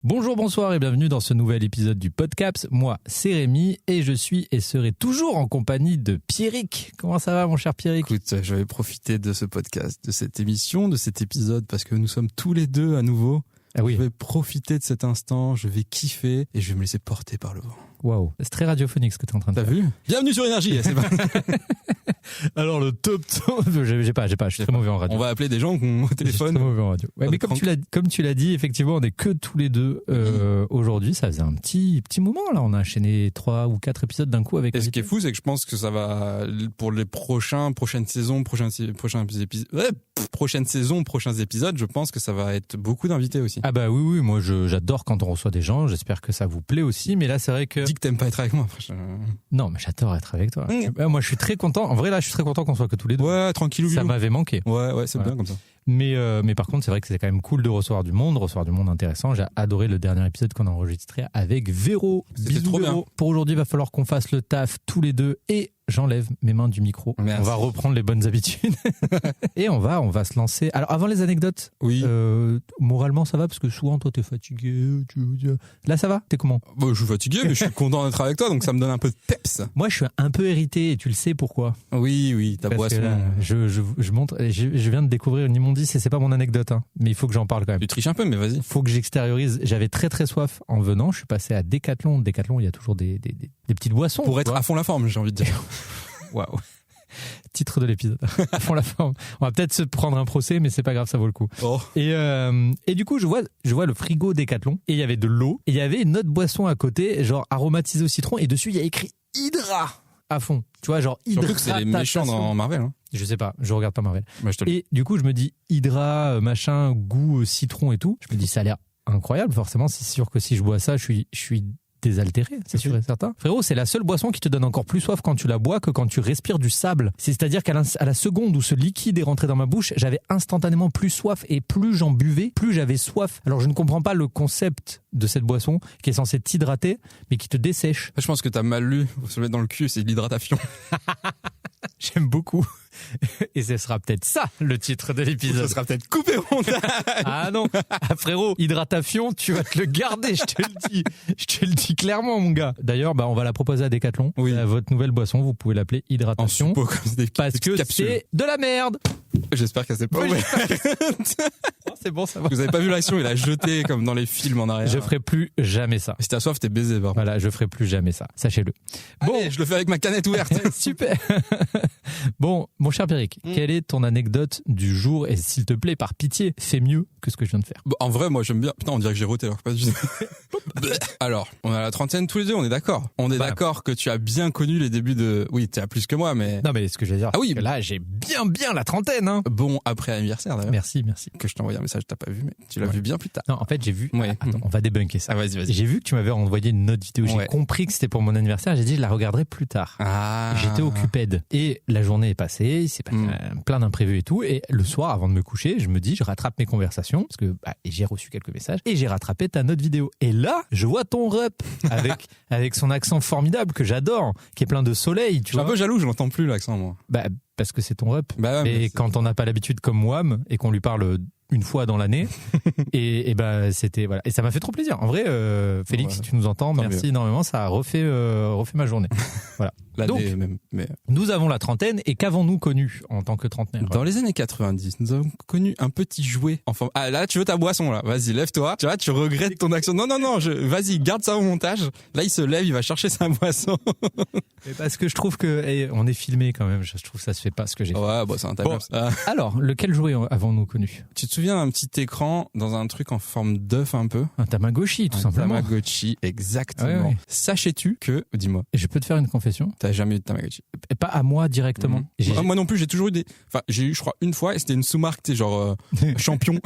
Bonjour, bonsoir et bienvenue dans ce nouvel épisode du Podcaps. Moi, c'est Rémi et je suis et serai toujours en compagnie de Pierrick. Comment ça va, mon cher Pierrick ? Écoute, je vais profiter de ce podcast, de cette émission, de cet épisode parce que nous sommes tous les deux à nouveau. Ah oui. Je vais profiter de cet instant, je vais kiffer et je vais me laisser porter par le vent. Waouh, c'est très radiophonique ce que tu es en train de faire. T'as vu ? Bienvenue sur Énergie. C'est pas... Alors le top, j'ai pas, je suis très mauvais en radio. On va appeler des gens qui ont au téléphone. Je suis très mauvais en radio. Ouais, mais comme tu l'as dit, effectivement, on est que tous les deux aujourd'hui. Ça faisait un petit moment là. On a enchaîné 3 ou 4 épisodes d'un coup avec. Et ce qui est fou, c'est que je pense que ça va pour les prochaines saisons, prochains épisodes. Je pense que ça va être beaucoup d'invités aussi. Ah bah oui, moi j'adore quand on reçoit des gens. J'espère que ça vous plaît aussi. Mais là, c'est vrai que. Dis que t'aimes pas être avec moi. Non, mais j'adore être avec toi. Moi, je suis très content. En vrai, là, je suis très content qu'on soit que tous les deux. Ouais, tranquillou. Ça m'avait manqué. Ouais, c'est bien comme ça. Mais par contre, c'est vrai que c'est quand même cool de recevoir du monde intéressant. J'ai adoré le dernier épisode qu'on a enregistré avec Véro. C'était trop bien. Pour aujourd'hui, il va falloir qu'on fasse le taf tous les deux et j'enlève mes mains du micro. Merci. On va reprendre les bonnes habitudes et on va se lancer. Alors avant les anecdotes, oui. Moralement ça va parce que souvent toi t'es fatigué. Là ça va ? T'es comment ? Je suis fatigué mais je suis content d'être avec toi donc ça me donne un peu de peps. Moi je suis un peu irrité et tu le sais pourquoi ? Oui, ta boisson. Là, je montre. Je viens de découvrir une immondice et c'est pas mon anecdote hein, mais il faut que j'en parle quand même. Tu triches un peu mais vas-y. Il faut que j'extériorise. J'avais très très soif en venant. Je suis passé à Decathlon. Decathlon il y a toujours des petites boissons. Pour être à fond la forme j'ai envie de dire. Waouh. Titre de l'épisode. À fond la forme. On va peut-être se prendre un procès, mais c'est pas grave, ça vaut le coup. Oh. Et du coup, je vois le frigo Decathlon et il y avait de l'eau et il y avait une autre boisson à côté, genre aromatisée au citron et dessus il y a écrit Hydra à fond. Tu vois, genre Hydra. Surtout que c'est les méchants dans Marvel. Hein. Je sais pas, je regarde pas Marvel. Bah, et du coup, je me dis Hydra, machin, goût citron et tout. Je me dis ça a l'air incroyable. Forcément, c'est sûr que si je bois ça, je suis désaltéré, c'est sûr et certain. Frérot, c'est la seule boisson qui te donne encore plus soif quand tu la bois que quand tu respires du sable. C'est-à-dire qu'à la seconde où ce liquide est rentré dans ma bouche, j'avais instantanément plus soif et plus j'en buvais, plus j'avais soif. Alors je ne comprends pas le concept de cette boisson qui est censée t'hydrater, mais qui te dessèche. Je pense que t'as mal lu. Faut se mettre dans le cul, c'est de l'hydratation. J'aime beaucoup. Et ce sera peut-être ça, le titre de l'épisode. Ce sera peut-être coupé au montage. Ah non, frérot, hydratation, tu vas te le garder, je te le dis. Je te le dis clairement, mon gars. D'ailleurs, on va la proposer à Decathlon. Oui. Votre nouvelle boisson, vous pouvez l'appeler hydratation. En suppos, comme des parce que capsules. c'est de la merde. J'espère qu'elle s'est pas C'est bon, ça va. Vous avez pas vu l'action, il a jeté comme dans les films en arrière. Je ferai plus jamais ça. Si t'as soif, t'es baisé. Voilà, je ferai plus jamais ça. Sachez-le. Bon, allez, je le fais avec ma canette ouverte. Super. Bon, mon cher Pierrick, quelle est ton anecdote du jour ? Et s'il te plaît, par pitié, fais mieux que ce que je viens de faire. Bon, en vrai, moi, j'aime bien. Putain, on dirait que j'ai roté alors. Pas du tout. Alors, on a la trentaine tous les deux, on est d'accord. On est d'accord que tu as bien connu les débuts de... Oui, tu as plus que moi, mais... Non, mais ce que je veux dire, ah oui, que là, j'ai bien la trentaine. Hein. Bon, après anniversaire, d'ailleurs. Merci. Que je t'ai envoyé un message, t'as pas vu, mais tu l'as vu bien plus tard. Non, en fait, j'ai vu... Ouais. Attends, on va débunker ça. Ah, vas-y. J'ai vu que tu m'avais envoyé une autre vidéo. J'ai compris que c'était pour mon anniversaire. J'ai dit, je la regarderai plus tard. Ah. J'étais occupé. Et la journée est passée. Il s'est passé plein d'imprévus et tout. Et le soir, avant de me coucher, je me dis, je rattrape mes conversations. Parce que j'ai reçu quelques messages. Et j'ai rattrapé ta note vidéo. Et là, je vois ton rep avec son accent formidable que j'adore, qui est plein de soleil. Tu vois. Je suis un peu jaloux, je l'entends plus l'accent, moi. Parce que c'est ton rep. Mais quand on n'a pas l'habitude comme Wham et qu'on lui parle une fois dans l'année et c'était voilà, et ça m'a fait trop plaisir en vrai. Félix, si tu nous entends, merci énormément, ça a refait ma journée. Voilà. Donc nous avons la trentaine et qu'avons-nous connu en tant que trentenaire? Dans les années 90, nous avons connu un petit jouet. Enfin, là tu veux ta boisson là, vas-y lève-toi. Tu vois, tu regrettes ton action. Non, vas-y garde ça au montage. Là il se lève, il va chercher sa boisson. Mais parce que je trouve que on est filmé quand même. Je trouve que ça se fait pas ce que j'ai fait. Ouais, c'est un timelapse. Alors lequel jouet avons-nous connu? Tu te souviens d'un petit écran dans un truc en forme d'œuf un peu? Un Tamagotchi, tout simplement. Un Tamagotchi, exactement. Ouais. Sachais-tu que, dis-moi. Je peux te faire une confession? T'as jamais eu de Tamagotchi? Et pas à moi directement. Moi non plus, j'ai toujours eu j'ai eu, je crois, une fois, et c'était une sous-marque, tu sais, genre, champion.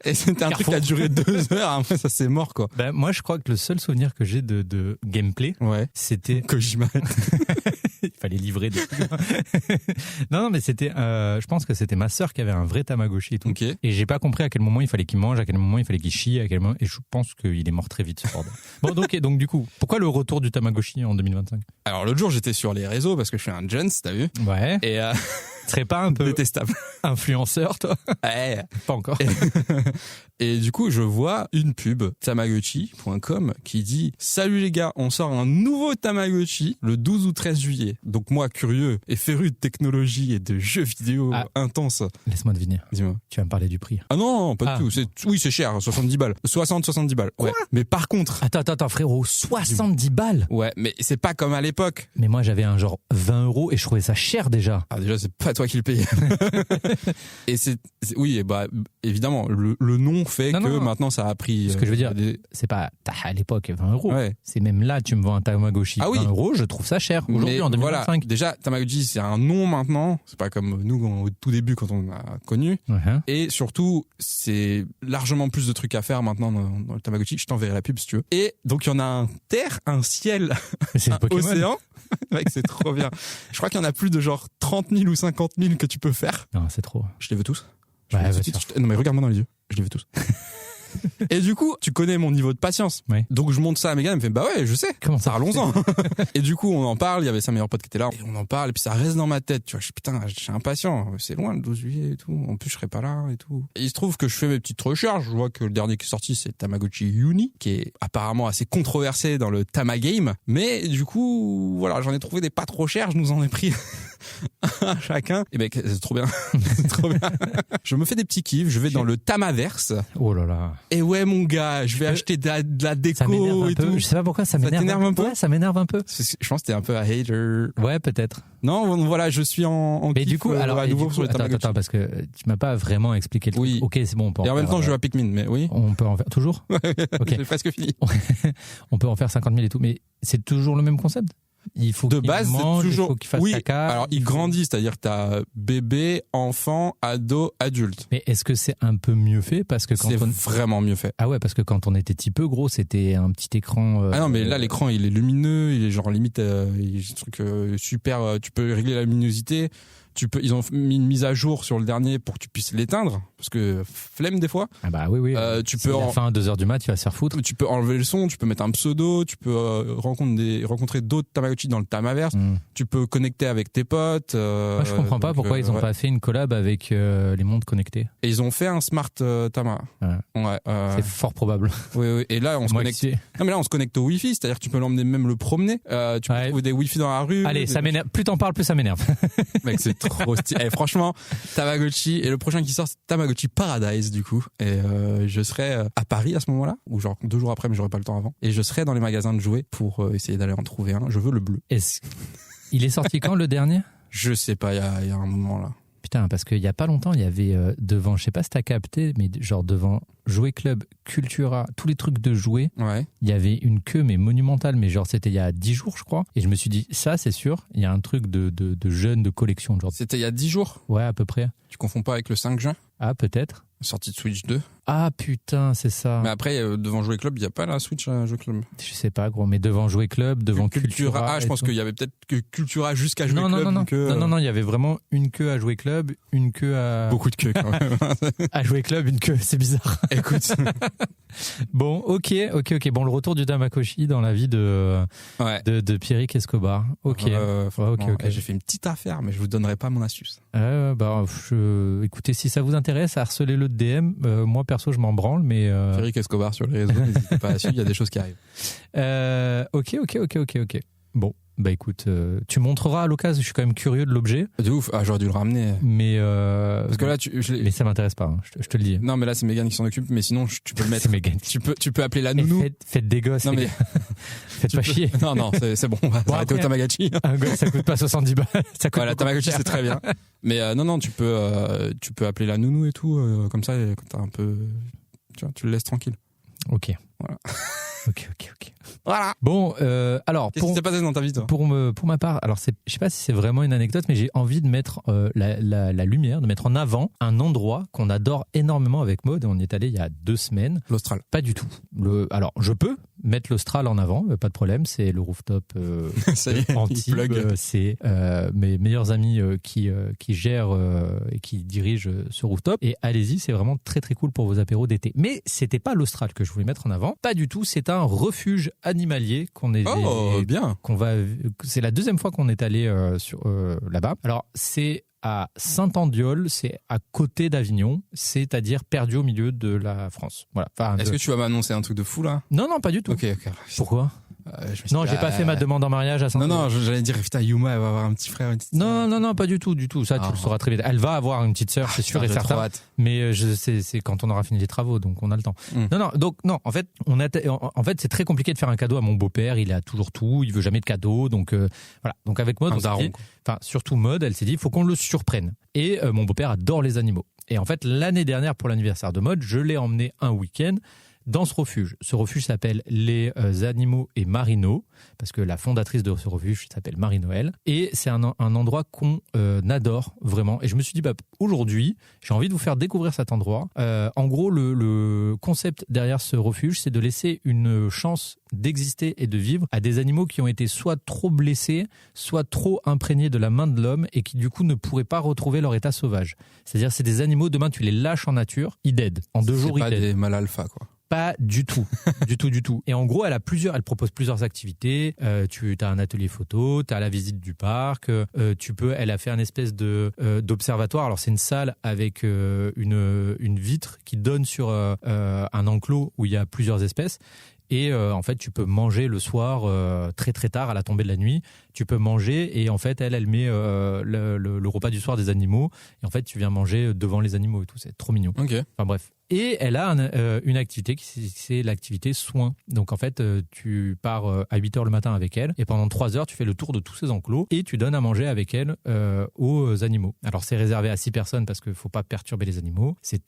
Et c'était un truc qui a duré 2 heures, après ça c'est mort, quoi. Moi, je crois que le seul souvenir que j'ai de gameplay, c'était... Kojima. Il fallait livrer des trucs. Non, mais c'était, je pense que c'était ma sœur qui avait un vrai Tamagotchi et tout. Okay. Et j'ai pas compris à quel moment il fallait qu'il mange, à quel moment il fallait qu'il chie, à quel moment, et je pense qu'il est mort très vite, ce bordel. Bon, donc du coup, pourquoi le retour du Tamagotchi en 2025? Alors, l'autre jour, j'étais sur les réseaux parce que je suis un Jones, t'as vu? Ouais. Et serais pas un peu détestable. influenceur, toi? Ouais. Pas encore. Et du coup, je vois une pub, Tamagotchi.com, qui dit « Salut les gars, on sort un nouveau Tamagotchi le 12 ou 13 juillet. » Donc moi, curieux et féru de technologie et de jeux vidéo intenses. Laisse-moi deviner. Dis-moi. Tu vas me parler du prix. Ah non, pas du tout. Oui, c'est cher, 70 balles. 70 balles. Quoi? Ouais. Mais par contre... Attends, frérot, 70 balles? Ouais, mais c'est pas comme à l'époque. Mais moi, j'avais un genre 20 € et je trouvais ça cher déjà. Ah déjà, c'est pas toi qui le payais. Et oui, bah évidemment, le nom fait que maintenant ça a pris... Ce que je veux dire, c'est pas à l'époque 20 €. Ouais. C'est même là, tu me vends un Tamagotchi 20 €, je trouve ça cher. Aujourd'hui, en 2025. Voilà, déjà, Tamagotchi, c'est un nom maintenant. C'est pas comme nous au tout début quand on a connu. Uh-huh. Et surtout, c'est largement plus de trucs à faire maintenant dans le Tamagotchi. Je t'enverrai la pub si tu veux. Et donc, il y en a un terre, un ciel, un océan. Mec, c'est trop bien. Je crois qu'il y en a plus de genre 30 000 ou 50 000 que tu peux faire. Non, c'est trop. Je les veux tous. Non, mais regarde-moi dans les yeux. Je les veux tous. Et du coup, tu connais mon niveau de patience. Oui. Donc je montre ça à Mégane, elle me fait bah ouais, je sais. Comment ça, parlons-en. Et du coup, on en parle, il y avait sa meilleure pote qui était là, et on en parle, et puis ça reste dans ma tête, tu vois, putain, je suis impatient, c'est loin le 12 juillet et tout, en plus je serai pas là et tout. Et il se trouve que je fais mes petites recherches, je vois que le dernier qui est sorti c'est Tamagotchi Uni, qui est apparemment assez controversé dans le Tamagame, mais du coup, voilà, j'en ai trouvé des pas trop chers, je nous en ai pris un chacun. Et mec, c'est trop bien. C'est trop bien. Je me fais des petits kiffs, je vais dans le Tamaverse. Oh là là. Et ouais mon gars, je vais acheter de la déco et tout. Je sais pas pourquoi ça m'énerve un peu. Ouais, ça m'énerve un peu. Je pense que t'es un peu un hater. Ouais, peut-être. Non, voilà, je suis en mais kiff, du coup, alors, à nouveau sur le Tamagotchi. Attends, parce que tu m'as pas vraiment expliqué le truc. Oui. Ok, c'est bon, on peut en faire. Et en même temps, je joue à Pikmin, mais oui. On peut en faire toujours. Ok. J'ai presque fini. On peut en faire 50 000 et tout, mais c'est toujours le même concept. Il faut de base, mange, c'est toujours. Il faut qu'il fasse oui. caca. Alors, il grandit, c'est-à-dire que t'as bébé, enfant, ado, adulte. Mais est-ce que c'est un peu mieux fait parce que quand c'est vraiment mieux fait. Ah ouais, parce que quand on était petit peu gros, c'était un petit écran. Ah non, mais là, l'écran, il est lumineux, il est genre limite, il est un truc super. Tu peux régler la luminosité. Ils ont mis une mise à jour sur le dernier pour que tu puisses l'éteindre, parce que flemme des fois. Ah bah oui. Tu peux à fin 2h du mat, tu vas se faire foutre. Tu peux enlever le son, tu peux mettre un pseudo, tu peux rencontrer d'autres Tamagotchi dans le Tamaverse, tu peux connecter avec tes potes. Moi, je comprends pas pourquoi ils ont pas fait une collab avec les montres connectées. Et ils ont fait un smart Tama. Ouais. C'est fort probable. Oui. Et là, on se connecte. Non, mais là, on se connecte au Wi-Fi, c'est-à-dire que tu peux l'emmener même le promener. Tu peux trouver des Wi-Fi dans la rue. Allez, ça m'énerve. Plus t'en parles, plus ça m'énerve. Mec, c'est trop stylé. Franchement, Tamagotchi, et le prochain qui sort, c'est Tamagotchi Paradise, du coup. Et je serai à Paris à ce moment-là, ou genre 2 jours après, mais j'aurai pas le temps avant. Et je serai dans les magasins de jouets pour essayer d'aller en trouver un. Je veux le bleu. Il est sorti quand, le dernier? Je sais pas, il y a un moment là. Putain, parce qu'il y a pas longtemps, il y avait devant, je sais pas si t'as capté, mais genre devant Jouet Club, Cultura, tous les trucs de jouets, il y avait une queue mais monumentale, mais genre c'était il y a 10 jours je crois, et je me suis dit ça c'est sûr, il y a un truc de jeunes, de collection. Genre. C'était il y a 10 jours? Ouais, à peu près. Tu confonds pas avec le 5 juin? Ah, peut-être. Sortie de Switch 2. Ah putain, c'est ça. Mais après, devant Jouet Club, il n'y a pas la Switch Jouet Club. Je sais pas gros, mais devant Jouet Club, devant Cultura. Ah, je pense qu'il y avait peut-être que Cultura jusqu'à Jouet Club. Non, il y avait vraiment une queue à Jouet Club, une queue à... Beaucoup de queues quand même. À Jouet Club, une queue, c'est bizarre. Écoute. Bon, ok. Bon, le retour du Tamagotchi dans la vie de Pierrick Escobar. Ok. J'ai fait une petite affaire, mais je vous donnerai pas mon astuce. Écoutez, si ça vous intéresse, harcelez-le de DM. Moi, perso, je m'en branle, mais... Pierrick Escobar sur les réseaux, n'hésitez pas à suivre, il y a des choses qui arrivent. Ok. Bon, bah écoute, tu montreras à l'occasion, je suis quand même curieux de l'objet. De ouf, j'aurais dû le ramener. Mais parce que là, mais ça m'intéresse pas, hein, je te le dis. Non, mais là, c'est Mégane qui s'en occupe, mais sinon, tu peux le mettre. C'est Mégane. Tu peux appeler la nounou. Faites des gosses. Non, mais... Faites pas chier. Non, c'est bon, on va arrêter au Tamagotchi. Un gosse, ça coûte pas 70 balles. Ça coûte la Tamagotchi, c'est très bien. Mais non, tu peux appeler la nounou et tout, comme ça, quand t'as un peu... Tu vois, tu le laisses tranquille. Ok. Voilà. Ok. Voilà. Bon, alors qu'est-ce qui s'est passé dans ta vie, toi? Pour ma part, alors je sais pas si c'est vraiment une anecdote, mais j'ai envie de mettre la lumière, de mettre en avant un endroit qu'on adore énormément avec Maud. On y est allé il y a 2 semaines. L'Austral. Pas du tout. Alors, je peux mettre l'Austral en avant, pas de problème. C'est le rooftop Antibes. C'est mes meilleurs amis qui gèrent et qui dirigent ce rooftop. Et allez-y, c'est vraiment très très cool pour vos apéros d'été. Mais c'était pas l'Austral que je voulais mettre en avant. Pas du tout. C'est un refuge animalier bien. C'est la 2e fois qu'on est allé là-bas. Alors c'est à Saint-Andiol, c'est à côté d'Avignon, c'est-à-dire perdu au milieu de la France. Voilà. Enfin, Est-ce que tu vas m'annoncer un truc de fou là? Non, pas du tout. Ok. Pourquoi? Je me suis Non, dit, j'ai pas fait ma demande en mariage à Saint-Andiol. Non, j'allais dire, putain, Yuma, elle va avoir un petit frère, une petite sœur. Non, pas du tout. Ça, tu le sauras très vite. Elle va avoir une petite sœur, c'est sûr et certain. Mais c'est quand on aura fini les travaux, donc on a le temps. Non. En fait, c'est très compliqué de faire un cadeau à mon beau-père. Il a toujours tout, il veut jamais de cadeau, donc voilà. Donc avec Maud, surtout Maud, elle s'est dit, il faut qu'on le surprenne. Et mon beau-père adore les animaux. Et en fait, l'année dernière, pour l'anniversaire de Maud, je l'ai emmené un week-end dans ce refuge. Ce refuge s'appelle Les Animaux et Marino, parce que la fondatrice de ce refuge s'appelle Marie-Noël. Et c'est un endroit qu'on adore vraiment. Et je me suis dit, aujourd'hui, j'ai envie de vous faire découvrir cet endroit. En gros, le concept derrière ce refuge, c'est de laisser une chance d'exister et de vivre à des animaux qui ont été soit trop blessés, soit trop imprégnés de la main de l'homme et qui du coup ne pourraient pas retrouver leur état sauvage. C'est-à-dire, c'est des animaux, demain tu les lâches en nature, ils dead. En 2 jours, ils dead. C'est pas des mâles alpha, quoi. Pas du tout, du tout. Et en gros, elle propose plusieurs activités. Tu as un atelier photo, tu as la visite du parc. Elle a fait un espèce d'observatoire. Alors c'est une salle avec une vitre qui donne sur un enclos où il y a plusieurs espèces. Et en fait, tu peux manger le soir très très tard à la tombée de la nuit. Tu peux manger et en fait, elle met le repas du soir des animaux. Et en fait, tu viens manger devant les animaux et tout. C'est trop mignon. Ok. Enfin bref. Et elle a une activité c'est l'activité soins. Donc en fait, tu pars à 8h le matin avec elle et pendant 3 heures, tu fais le tour de tous ces enclos et tu donnes à manger avec elle aux animaux. Alors c'est réservé à 6 personnes parce qu'il ne faut pas perturber les animaux. C'est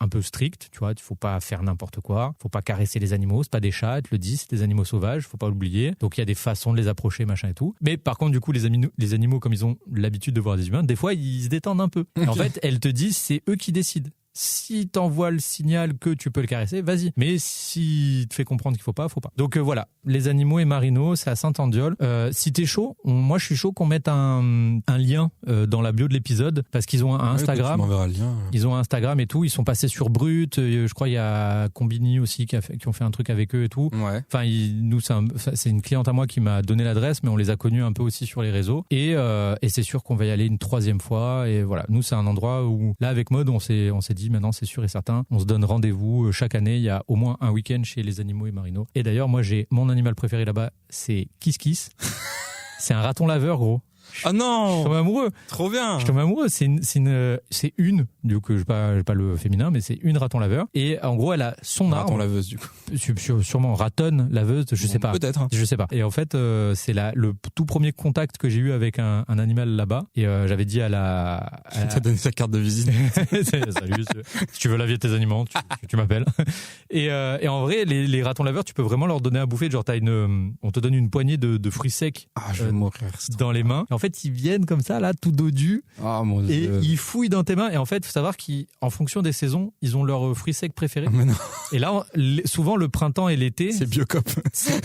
un peu strict, tu vois, il faut pas faire n'importe quoi, faut pas caresser les animaux, c'est pas des chats, elle te le dit, c'est des animaux sauvages, faut pas l'oublier. Donc il y a des façons de les approcher, machin et tout. Mais par contre, du coup, les animaux, comme ils ont l'habitude de voir des humains, des fois ils se détendent un peu. Okay. Et en fait, elle te dit, c'est eux qui décident. Si t'envoies le signal que tu peux le caresser, vas-y. Mais si te fait comprendre qu'il faut pas, faut pas. Donc voilà, Les Animaux et Marino, c'est à Saint-Andiol. Si t'es chaud, moi je suis chaud qu'on mette un lien dans la bio de l'épisode parce qu'ils ont un Instagram. Tu m'enverras le lien. Ils ont un Instagram et tout. Ils sont passés sur Brut. Je crois il y a Combini aussi qui ont fait un truc avec eux et tout. Ouais. Enfin, c'est une cliente à moi qui m'a donné l'adresse, mais on les a connus un peu aussi sur les réseaux. Et c'est sûr qu'on va y aller une 3e fois. Et voilà, nous c'est un endroit où là avec Maud, on s'est dit maintenant c'est sûr et certain, on se donne rendez-vous chaque année, il y a au moins un week-end chez Les Animaux et Marino. Et d'ailleurs moi j'ai mon animal préféré là-bas, c'est Kiss Kiss. C'est un raton laveur gros. Ah non! Je tombe amoureux. Trop bien! Je tombe amoureux. C'est une, du coup, je vais pas le féminin, mais c'est une raton laveur. Et en gros, elle a son arbre. Raton laveuse, du coup. Sûrement ratonne laveuse, je sais pas. Peut-être. Hein. Je sais pas. Et en fait, c'est le tout premier contact que j'ai eu avec un animal là-bas. Et j'avais dit à la. T'as donné sa carte de visite. Salut. Si tu veux la vie de tes animaux, tu m'appelles. Et en vrai, les ratons laveurs, tu peux vraiment leur donner à bouffer. Genre, on te donne une poignée de fruits secs. Ah, je vais mourir. Dans les mains. En fait, ils viennent comme ça, là, tout dodus. Oh, mon Dieu. Et ils fouillent dans tes mains. Et en fait, il faut savoir qu'en fonction des saisons, ils ont leurs fruits secs préférés. Mais non. Et là, souvent, le printemps et l'été. C'est Biocop.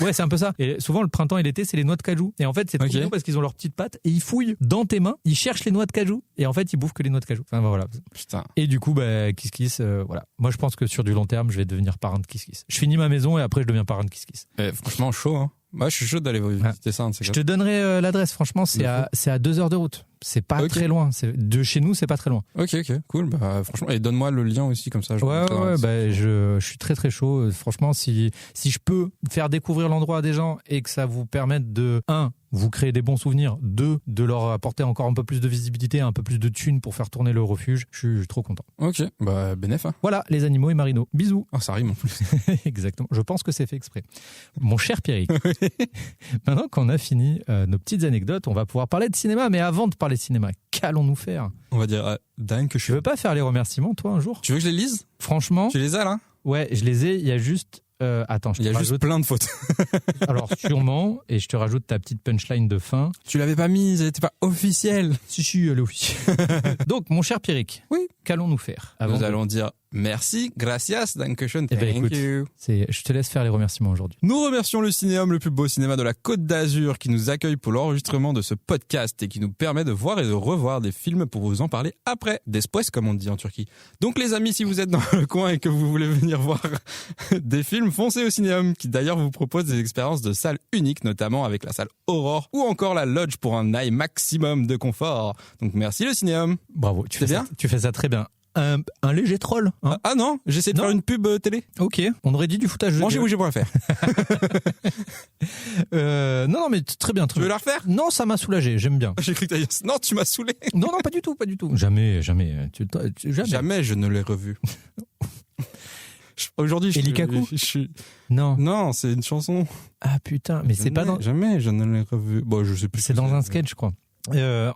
Ouais, c'est un peu ça. Et souvent, le printemps et l'été, c'est les noix de cajou. Et en fait, c'est trop mignon parce qu'ils ont leurs petites pattes et ils fouillent dans tes mains. Ils cherchent les noix de cajou. Et en fait, ils bouffent que les noix de cajou. Enfin, voilà. Putain. Et du coup, Kiss Kiss, voilà. Moi, je pense que sur du long terme, je vais devenir parrain de Kiss Kiss. Je finis ma maison et après, je deviens parrain de Kiss Kiss. Franchement, chaud, hein. Moi, je suis chaud d'aller visiter ça. Je te donnerai l'adresse. Franchement, c'est à 2 heures de route. C'est pas très loin. De chez nous, c'est pas très loin. Ok, cool. Franchement, et donne-moi le lien aussi, comme ça. Je suis très très chaud. Franchement, si je peux faire découvrir l'endroit à des gens et que ça vous permette de, vous créer des bons souvenirs, 2, de leur apporter encore un peu plus de visibilité, un peu plus de thunes pour faire tourner le refuge, je suis trop content. Ok, bénef. Hein. Voilà, Les Animaux et Marino. Bisous. Ah, ça rime en plus. Exactement. Je pense que c'est fait exprès. Mon cher Pierrick, maintenant qu'on a fini nos petites anecdotes, on va pouvoir parler de cinéma. Mais avant de parler de cinéma, qu'allons-nous faire? On va dire dingue que je suis. Tu veux pas faire les remerciements, toi, un jour? Tu veux que je les lise? Franchement. Tu les as là? Ouais, je les ai. Il y a juste. Attends, il y a juste plein de fautes. Alors sûrement, et je te rajoute ta petite punchline de fin. Tu l'avais pas mise, elle n'était pas officielle. Si, elle est officielle. Donc, mon cher Pierrick, oui. Qu'allons-nous faire Nous allons dire Merci, gracias, dankeschön, Eh ben, thank écoute, you. Je te laisse faire les remerciements aujourd'hui. Nous remercions le Cinéum, le plus beau cinéma de la Côte d'Azur, qui nous accueille pour l'enregistrement de ce podcast et qui nous permet de voir et de revoir des films pour vous en parler après. Después, comme on dit en Turquie. Donc les amis, si vous êtes dans le coin et que vous voulez venir voir des films, foncez au Cinéum, qui d'ailleurs vous propose des expériences de salles uniques, notamment avec la salle Aurore ou encore la Lodge pour un high maximum de confort. Donc merci le Cinéum. Bravo, tu fais ça très bien. Un léger troll. Hein. Ah non, j'essaie de faire une pub télé. Ok, on aurait dit du foutage de gueule. Mangezbouger.fr. Non, mais très bien. Tu veux la refaire? Non, ça m'a soulagé, j'aime bien. J'ai cru que t'allais dire, non, tu m'as saoulé. Non, pas du tout. Jamais. Jamais. Jamais je ne l'ai revu. Aujourd'hui, Elikaku je suis... Non. Non, c'est une chanson. Ah putain, mais c'est pas dans... Jamais je ne l'ai revu. Bon, je sais plus. C'est dans un sketch, je crois.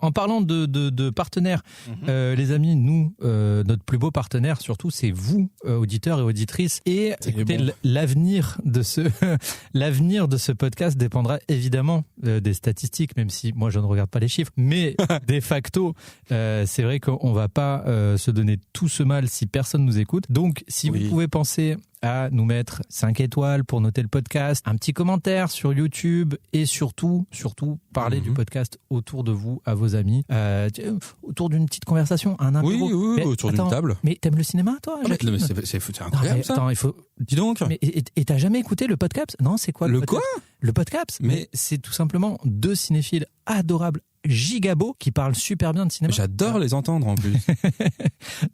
En parlant de partenaires, les amis, nous, notre plus beau partenaire surtout, c'est vous, auditeurs et auditrices. Et écoutez, l'avenir de ce podcast dépendra évidemment des statistiques, même si moi je ne regarde pas les chiffres. Mais de facto, c'est vrai qu'on va pas se donner tout ce mal si personne nous écoute. Donc, si vous pouvez penser à nous mettre 5 étoiles pour noter le podcast, un petit commentaire sur YouTube et surtout parler du podcast autour de vous, à vos amis, autour d'une petite conversation, un apéro. Oui, autour d'une table. Mais t'aimes le cinéma, toi? Mais c'est incroyable, ça. Attends, il faut... Dis donc. Mais, et t'as jamais écouté le podcast? Non, c'est quoi le quoi? Le podcast. Mais c'est tout simplement 2 cinéphiles adorables, gigabeaux, qui parlent super bien de cinéma. J'adore les entendre en plus.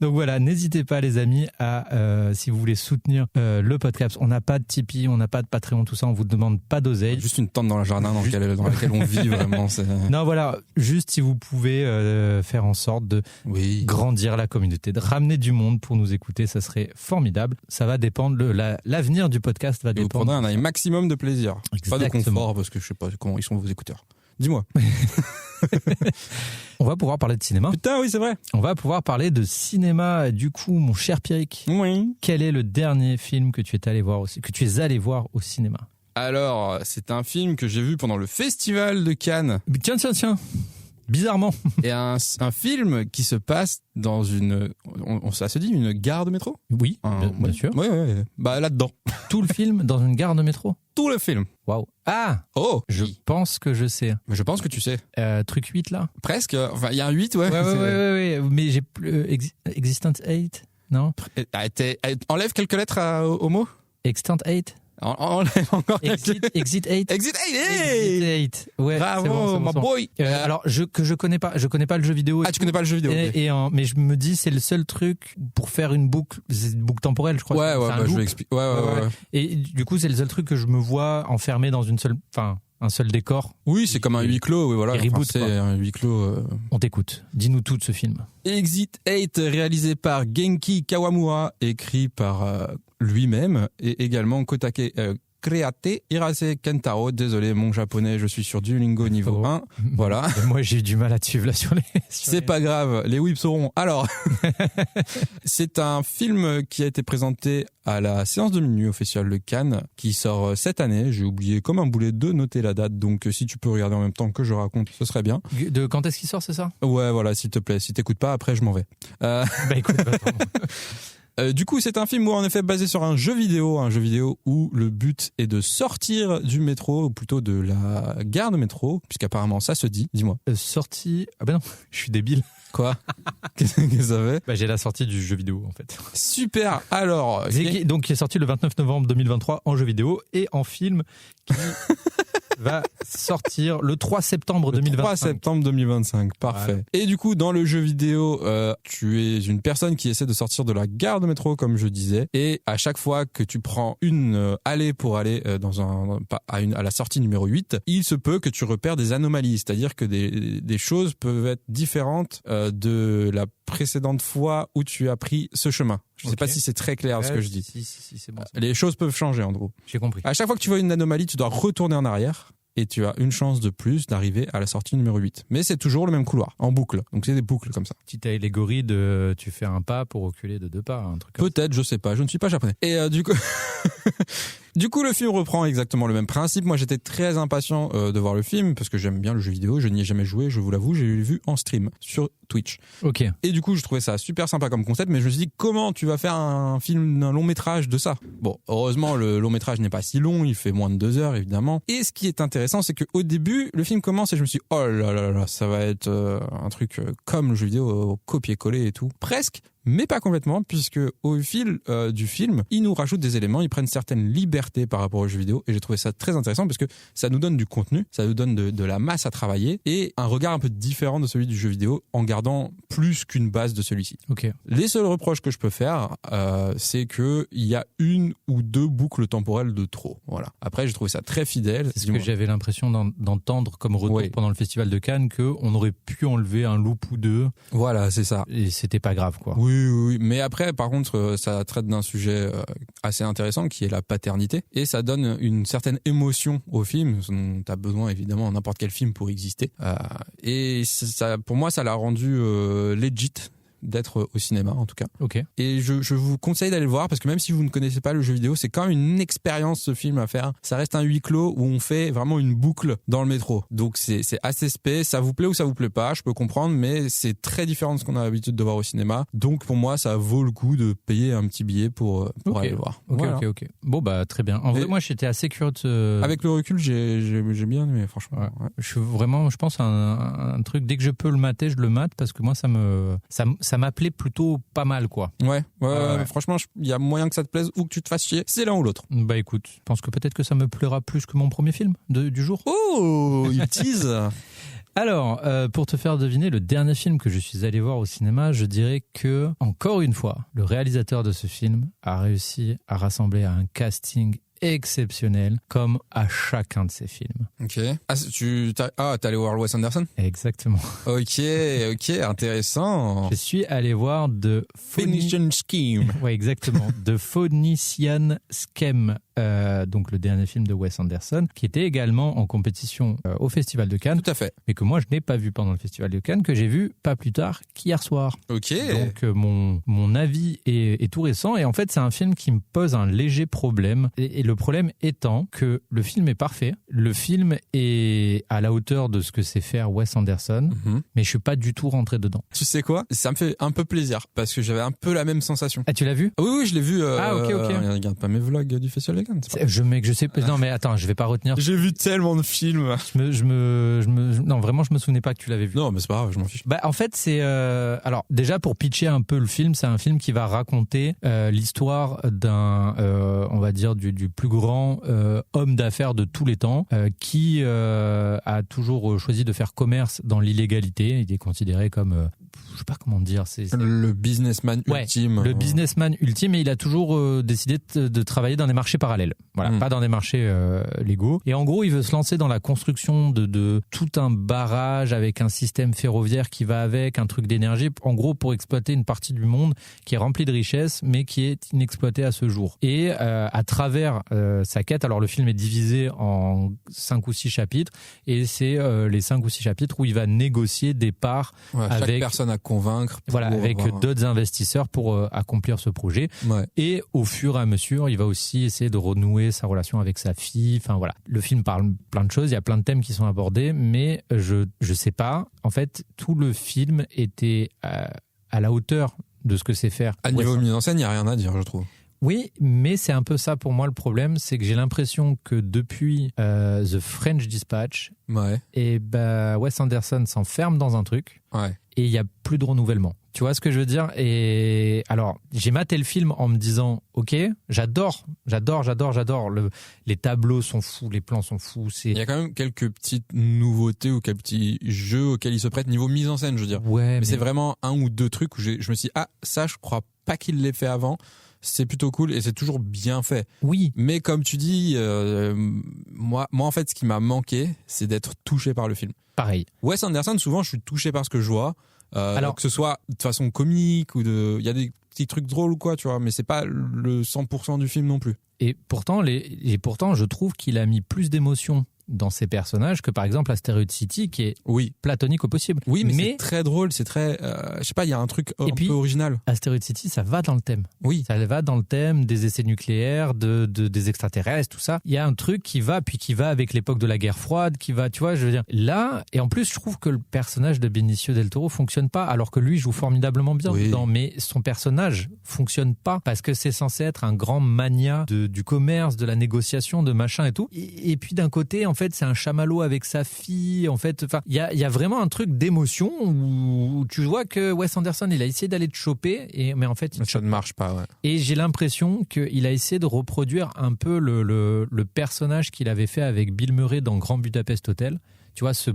Donc voilà, n'hésitez pas les amis à si vous voulez soutenir le podcast. On n'a pas de Tipeee, on n'a pas de Patreon, tout ça, on vous demande pas d'oseille. Juste une tente dans le jardin dans laquelle on vit vraiment. Non voilà, juste si vous pouvez faire en sorte de grandir la communauté, de ramener du monde pour nous écouter, ça serait formidable. Ça va dépendre, l'avenir du podcast va dépendre. Vous prendrez un maximum de plaisir. Exactement. Pas de confort parce que je sais pas comment ils sont vos écouteurs. Dis-moi. On va pouvoir parler de cinéma. Putain, oui, c'est vrai. On va pouvoir parler de cinéma. Du coup, mon cher Pierrick, quel est le dernier film que tu es allé voir au cinéma? Alors, c'est un film que j'ai vu pendant le festival de Cannes. Tiens. Bizarrement. Et un film qui se passe dans ça se dit une gare de métro? Oui, bien sûr. Oui. Bah, là-dedans. Tout le film dans une gare de métro? Tout le film. Waouh. Ah! Oh! Je pense que je sais. Mais je pense que tu sais. Truc 8, là? Presque. Enfin, il y a un 8, ouais. Ouais. Mais j'ai plus... Existence 8? Non? Enlève quelques lettres au mot. Extant 8? Enlève encore Exit 8. Exit 8, hey! Exit 8. Ouais, bravo, my boy. Alors, je connais pas le jeu vidéo. Ah, tu connais pas le jeu vidéo. Mais je me dis, c'est le seul truc pour faire une boucle, c'est une boucle temporelle, je crois. Ouais, je vais expliquer. Ouais. Et du coup, c'est le seul truc que je me vois enfermé dans un seul décor. Oui, c'est comme un huis clos, oui, voilà. C'est un huis clos. On t'écoute. Dis-nous tout de ce film. Exit 8, réalisé par Genki Kawamura, écrit par lui-même, et également Kotake Kreate Hirase Kentaro. Désolé, mon japonais, je suis sur Duolingo niveau 1. Voilà. Moi, j'ai eu du mal là-dessus, là, sur les... C'est pas grave, les whips sauront. Alors, c'est un film qui a été présenté à la séance de minuit au Festival de Cannes, qui sort cette année. J'ai oublié comme un boulet de noter la date, donc si tu peux regarder en même temps que je raconte, ce serait bien. De quand est-ce qu'il sort, c'est ça? Ouais, voilà, s'il te plaît. Si t'écoutes pas, après, je m'en vais. Bah écoute, du coup, c'est un film en effet basé sur un jeu vidéo où le but est de sortir du métro, ou plutôt de la gare de métro, puisqu'apparemment ça se dit. Dis-moi. Sortie... Ah ben non, je suis débile. Quoi? Qu'est-ce que ça fait? Bah j'ai la sortie du jeu vidéo en fait. Super. Alors, donc qui est sorti le 29 novembre 2023 en jeu vidéo et en film qui va sortir le 3 septembre 2025. 3 septembre 2025, parfait. Voilà. Et du coup, dans le jeu vidéo, tu es une personne qui essaie de sortir de la gare de métro, comme je disais, et à chaque fois que tu prends une allée pour aller à la sortie numéro 8, il se peut que tu repères des anomalies, c'est-à-dire que des choses peuvent être différentes de la précédente fois où tu as pris ce chemin. Je ne sais pas si c'est très clair ce que je dis. Si, c'est bon. Les choses peuvent changer en gros. J'ai compris. À chaque fois que tu vois une anomalie, tu dois retourner en arrière et tu as une chance de plus d'arriver à la sortie numéro 8. Mais c'est toujours le même couloir, en boucle. Donc c'est des boucles comme ça. Petite allégorie tu fais un pas pour reculer de 2 pas, un truc comme peut-être, je sais pas, je ne suis pas japonais. Et du coup, Du coup, le film reprend exactement le même principe. Moi, j'étais très impatient de voir le film parce que j'aime bien le jeu vidéo. Je n'y ai jamais joué, je vous l'avoue. J'ai vu en stream sur Twitch. Ok. Et du coup, je trouvais ça super sympa comme concept, mais je me suis dit, comment tu vas faire un long métrage de ça? Bon, heureusement, le long métrage n'est pas si long. Il fait moins de 2 heures, évidemment. Et ce qui est intéressant, c'est qu'au début, le film commence et je me suis dit, oh là là là, ça va être un truc comme le jeu vidéo, copier-coller et tout. Presque. Mais pas complètement, puisque au fil du film, ils nous rajoutent des éléments, ils prennent certaines libertés par rapport au jeu vidéo, et j'ai trouvé ça très intéressant parce que ça nous donne du contenu, ça nous donne de la masse à travailler, et un regard un peu différent de celui du jeu vidéo, en gardant plus qu'une base de celui-ci. Ok. Les seuls reproches que je peux faire, c'est que il y a 1 ou 2 boucles temporelles de trop. Voilà. Après, j'ai trouvé ça très fidèle. C'est ce que j'avais l'impression d'entendre comme retour pendant le festival de Cannes, qu'on aurait pu enlever un loop ou 2. Voilà, c'est ça. Et c'était pas grave, quoi. Oui. Mais après, par contre, ça traite d'un sujet assez intéressant qui est la paternité. Et ça donne une certaine émotion au film, dont t'as besoin évidemment n'importe quel film pour exister. Et ça, pour moi, ça l'a rendu legit d'être au cinéma en tout cas. Ok. Et je vous conseille d'aller le voir parce que même si vous ne connaissez pas le jeu vidéo, c'est quand même une expérience ce film à faire. Ça reste un huis clos où on fait vraiment une boucle dans le métro. Donc c'est assez spé, ça vous plaît ou ça vous plaît pas, je peux comprendre, mais c'est très différent de ce qu'on a l'habitude de voir au cinéma. Donc pour moi, ça vaut le coup de payer un petit billet pour aller le voir. Ok. Bon bah très bien. En vrai, moi j'étais assez curieux de... Avec le recul, j'ai bien aimé franchement. Ouais. Je pense un truc, dès que je peux le mater, je le mate parce que moi ça m'appelait plutôt pas mal, quoi. Ouais. Franchement, il y a moyen que ça te plaise ou que tu te fasses chier. C'est l'un ou l'autre. Bah écoute, je pense que peut-être que ça me plaira plus que mon premier film du jour. Oh, il tease. Alors, pour te faire deviner le dernier film que je suis allé voir au cinéma, je dirais que, encore une fois, le réalisateur de ce film a réussi à rassembler un casting exceptionnel, comme à chacun de ses films. Ok. T'es allé voir Wes Anderson? Exactement. Ok, intéressant. Je suis allé voir Phoenician Scheme. Ouais, exactement. The Phoenician Scheme. Donc le dernier film de Wes Anderson, qui était également en compétition au Festival de Cannes. Tout à fait. Mais que moi je n'ai pas vu pendant le Festival de Cannes, que j'ai vu pas plus tard qu'hier soir. Ok. Donc mon avis est tout récent, et en fait c'est un film qui me pose un léger problème, et le problème étant que le film est parfait, le film est à la hauteur de ce que sait faire Wes Anderson, mais je suis pas du tout rentré dedans. Tu sais quoi, ça me fait un peu plaisir parce que j'avais un peu la même sensation. Ah, tu l'as vu? Oui, je l'ai vu. Ok. Regarde pas mes vlogs du Festival de Cannes. Je sais pas. Non mais attends, je vais pas retenir. J'ai vu tellement de films. Non, vraiment, je me souvenais pas que tu l'avais vu. Non, mais c'est pas grave, je m'en fiche. Bah en fait c'est alors déjà pour pitcher un peu le film, c'est un film qui va raconter l'histoire d'un on va dire du plus grand homme d'affaires de tous les temps qui a toujours choisi de faire commerce dans l'illégalité. Il est considéré comme je sais pas comment dire, c'est le businessman ultime. Le businessman ultime, et il a toujours décidé de travailler dans des marchés parallèles. Voilà, pas dans des marchés légaux. Et en gros, il veut se lancer dans la construction de tout un barrage avec un système ferroviaire qui va avec, un truc d'énergie, en gros pour exploiter une partie du monde qui est remplie de richesses mais qui est inexploitée à ce jour. Et à travers sa quête, alors le film est divisé en 5 ou 6 chapitres, et c'est les 5 ou 6 chapitres où il va négocier des parts avec chaque personne à convaincre. Avec d'autres investisseurs pour accomplir ce projet. Ouais. Et au fur et à mesure, il va aussi essayer de renouer sa relation avec sa fille. Enfin voilà, le film parle plein de choses, il y a plein de thèmes qui sont abordés, mais je sais pas. En fait, tout le film était à la hauteur de ce que c'est faire. À niveau mise en scène, il n'y a rien à dire, je trouve. Oui, mais c'est un peu ça pour moi le problème, c'est que j'ai l'impression que depuis The French Dispatch, et Wes Anderson s'enferme dans un truc, et il n'y a plus de renouvellement. Tu vois ce que je veux dire? Et alors, j'ai maté le film en me disant, ok, j'adore. Les tableaux sont fous, les plans sont fous. Il y a quand même quelques petites nouveautés ou quelques petits jeux auxquels il se prête niveau mise en scène, je veux dire. Ouais, mais c'est vraiment 1 ou 2 trucs où je me suis dit, ça, je crois pas qu'il l'ait fait avant. C'est plutôt cool et c'est toujours bien fait. Oui. Mais comme tu dis, moi en fait, ce qui m'a manqué, c'est d'être touché par le film. Pareil. Wes Anderson, souvent, je suis touché par ce que je vois. Alors que ce soit de façon comique ou il y a des petits trucs drôles ou quoi, tu vois, mais c'est pas le 100% du film non plus. Et pourtant, je trouve qu'il a mis plus d'émotion dans ses personnages que par exemple Asteroid City qui est Oui. platonique au possible. Oui, mais c'est très drôle, c'est très... je sais pas, il y a un truc un peu original. Asteroid City, ça va dans le thème. Oui. Ça va dans le thème des essais nucléaires, des extraterrestres, tout ça. Il y a un truc qui va avec l'époque de la guerre froide, qui va, tu vois, je veux dire. Là, et en plus, je trouve que le personnage de Benicio del Toro fonctionne pas, alors que lui joue formidablement bien dedans, mais son personnage fonctionne pas, parce que c'est censé être un grand mania du commerce, de la négociation, de machin et tout. Et puis d'un côté, en fait, c'est un chamallow avec sa fille, en fait. Enfin, il y a vraiment un truc d'émotion où tu vois que Wes Anderson, il a essayé d'aller te choper, mais en fait, ça ne marche pas, ouais. Et j'ai l'impression qu'il a essayé de reproduire un peu le personnage qu'il avait fait avec Bill Murray dans Grand Budapest Hotel. Tu vois, ce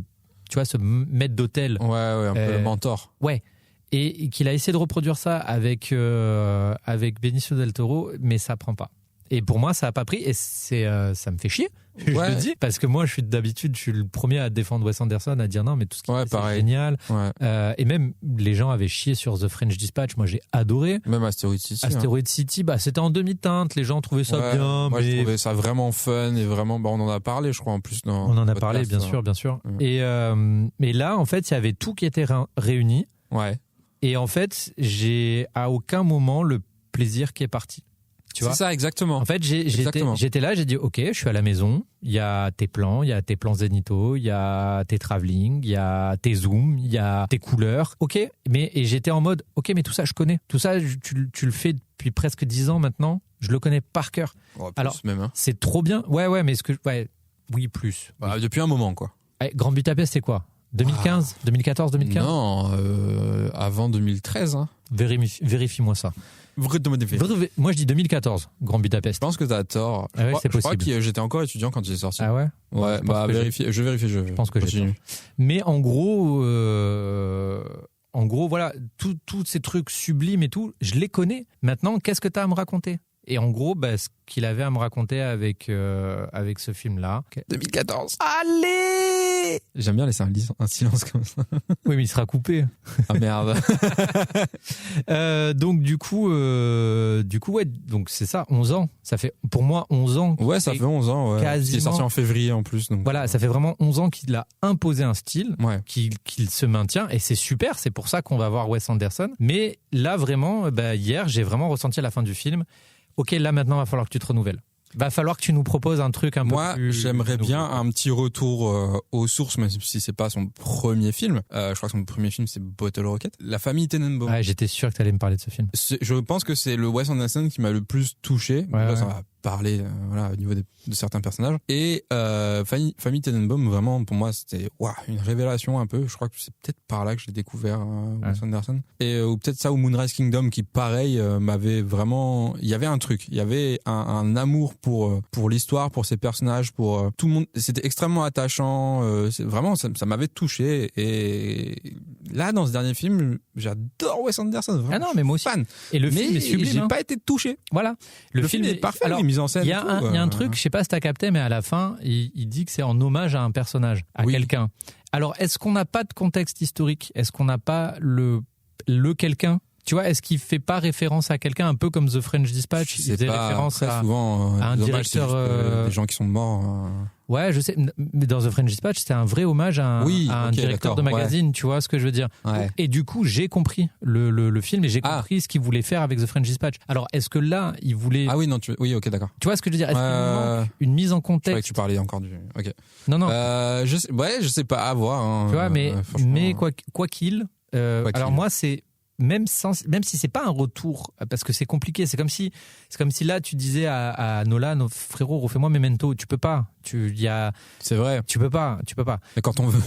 maître d'hôtel. Ouais, un peu le mentor. Ouais. Et qu'il a essayé de reproduire ça avec Benicio del Toro, mais ça prend pas. Et pour moi, ça a pas pris, et ça me fait chier. Je le dis, parce que moi, je suis le premier à défendre Wes Anderson, à dire non, mais tout ce qui est c'est génial. Ouais. Et même les gens avaient chié sur The French Dispatch. Moi, j'ai adoré. Même Asteroid City. Asteroid City, c'était en demi-teinte. Les gens trouvaient ça bien. Moi, je trouvais ça vraiment fun et vraiment. On en a parlé, je crois, en plus. On en a parlé, bien sûr. Ouais. Et là, en fait, il y avait tout qui était réuni. Ouais. Et en fait, j'ai à aucun moment le plaisir qui est parti. C'est ça, exactement. En fait, j'étais là, j'ai dit, ok, je suis à la maison, il y a tes plans zénithaux, il y a tes travelling, il y a tes zooms, il y a tes couleurs, ok, et j'étais en mode, ok, mais tout ça, je connais. Tout ça, tu le fais depuis presque 10 ans maintenant, je le connais par cœur. Plus alors, même, hein. C'est trop bien. Ouais, mais oui, plus. Bah, depuis un moment, quoi. Grand Budapest, c'est quoi 2015, 2014, 2015 Non, avant 2013. Hein. Vérifie-moi ça. Moi, je dis 2014, Grand Budapest. Je pense que t'as tort. C'est possible. Je crois que j'étais encore étudiant quand il est sorti. Ah ouais? Ouais, je vérifie. Je pense que j'ai tort. Mais en gros, voilà, tous ces trucs sublimes et tout, je les connais. Maintenant, qu'est-ce que t'as à me raconter? Et en gros, ce qu'il avait à me raconter avec ce film-là. 2014. Allez! J'aime bien laisser un silence comme ça. Oui, mais il sera coupé. Ah merde. Donc du coup, ouais, donc c'est ça, 11 ans. Ça fait pour moi 11 ans. Ouais, ça fait 11 ans. Ouais. Quasiment. Il est sorti en février en plus. Donc. Voilà, ça fait vraiment 11 ans qu'il a imposé un style, qu'il se maintient, et c'est super. C'est pour ça qu'on va voir Wes Anderson. Mais là, vraiment, hier, j'ai vraiment ressenti à la fin du film. Ok, là maintenant, il va falloir que tu te renouvelles. Va falloir que tu nous proposes un truc un peu plus... Moi, j'aimerais bien un petit retour aux sources, même si c'est pas son premier film. Je crois que son premier film, c'est Bottle Rocket. La famille Tenenbaum. Ouais, j'étais sûr que tu allais me parler de ce film. Je pense que c'est le Wes Anderson qui m'a le plus touché. Ouais. Ça va parler au niveau de certains personnages. Et famille Tenenbaum, vraiment, pour moi, c'était une révélation un peu. Je crois que c'est peut-être par là que j'ai découvert Wes Anderson. Et ou peut-être ça, ou Moonrise Kingdom, qui pareil m'avait vraiment... Il y avait un truc, il y avait un amour pour l'histoire, pour ses personnages, pour tout le monde. C'était extrêmement attachant. Vraiment, ça m'avait touché. Et là, dans ce dernier film, j'adore Wes Anderson. Vraiment, non, mais moi aussi. Fan. Et le film est sublime. J'ai pas été touché. Voilà. Le film est parfait. Alors, mise en scène. Il y a un truc, je sais pas si t'as capté, mais à la fin, il dit que c'est en hommage à un personnage, à quelqu'un. Alors, est-ce qu'on n'a pas de contexte historique? Est-ce qu'on n'a pas le quelqu'un? Tu vois, est-ce qu'il fait pas référence à quelqu'un un peu comme The French Dispatch? Il faisait référence à un directeur, des gens qui sont morts. Ouais, je sais. Mais dans The French Dispatch, c'était un vrai hommage à un directeur de magazine. Tu vois ce que je veux dire? Ouais. Et du coup, j'ai compris le film et j'ai compris ce qu'il voulait faire avec The French Dispatch. Alors, est-ce que là, il voulait... Ah oui, non, oui, ok, d'accord. Tu vois ce que je veux dire? Est-ce qu'il manque une mise en contexte? Je croyais que tu parlais encore du... Ok. Non. Je sais pas, à voir. Hein, tu vois, mais quoi qu'il... alors moi, c'est... Même si c'est pas un retour, parce que c'est compliqué, c'est comme si là tu disais à Nolan, frérot, refais-moi Memento. Tu peux pas. C'est vrai. Tu peux pas. Mais quand on veut.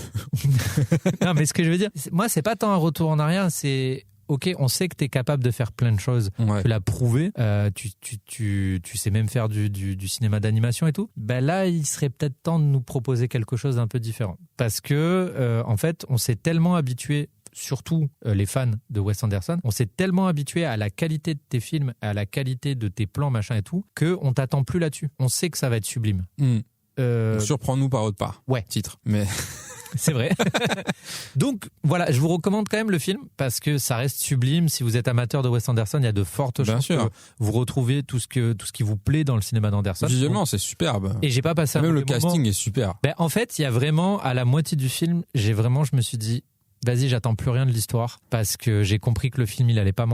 Non, mais ce que je veux dire, moi, c'est pas tant un retour en arrière, c'est ok, on sait que tu es capable de faire plein de choses. Ouais. Tu l'as prouvé. Tu sais même faire du cinéma d'animation et tout. Là, il serait peut-être temps de nous proposer quelque chose d'un peu différent. Parce que, en fait, on s'est tellement habitué, surtout les fans de Wes Anderson, on s'est tellement habitué à la qualité de tes films, à la qualité de tes plans, machin et tout, qu'on t'attend plus là-dessus. On sait que ça va être sublime. Surprends-nous par autre part. Ouais. Titre. Mais... C'est vrai. Donc voilà, je vous recommande quand même le film parce que ça reste sublime. Si vous êtes amateur de Wes Anderson, il y a de fortes chances que vous retrouvez tout ce qui vous plaît dans le cinéma d'Anderson. Visuellement, c'est superbe. Et j'ai pas passé un Même mauvais le casting moment. est super. Ben, en fait, il y a vraiment, à la moitié du film, je me suis dit, vas-y, j'attends plus rien de l'histoire parce que j'ai compris que le film, il allait pas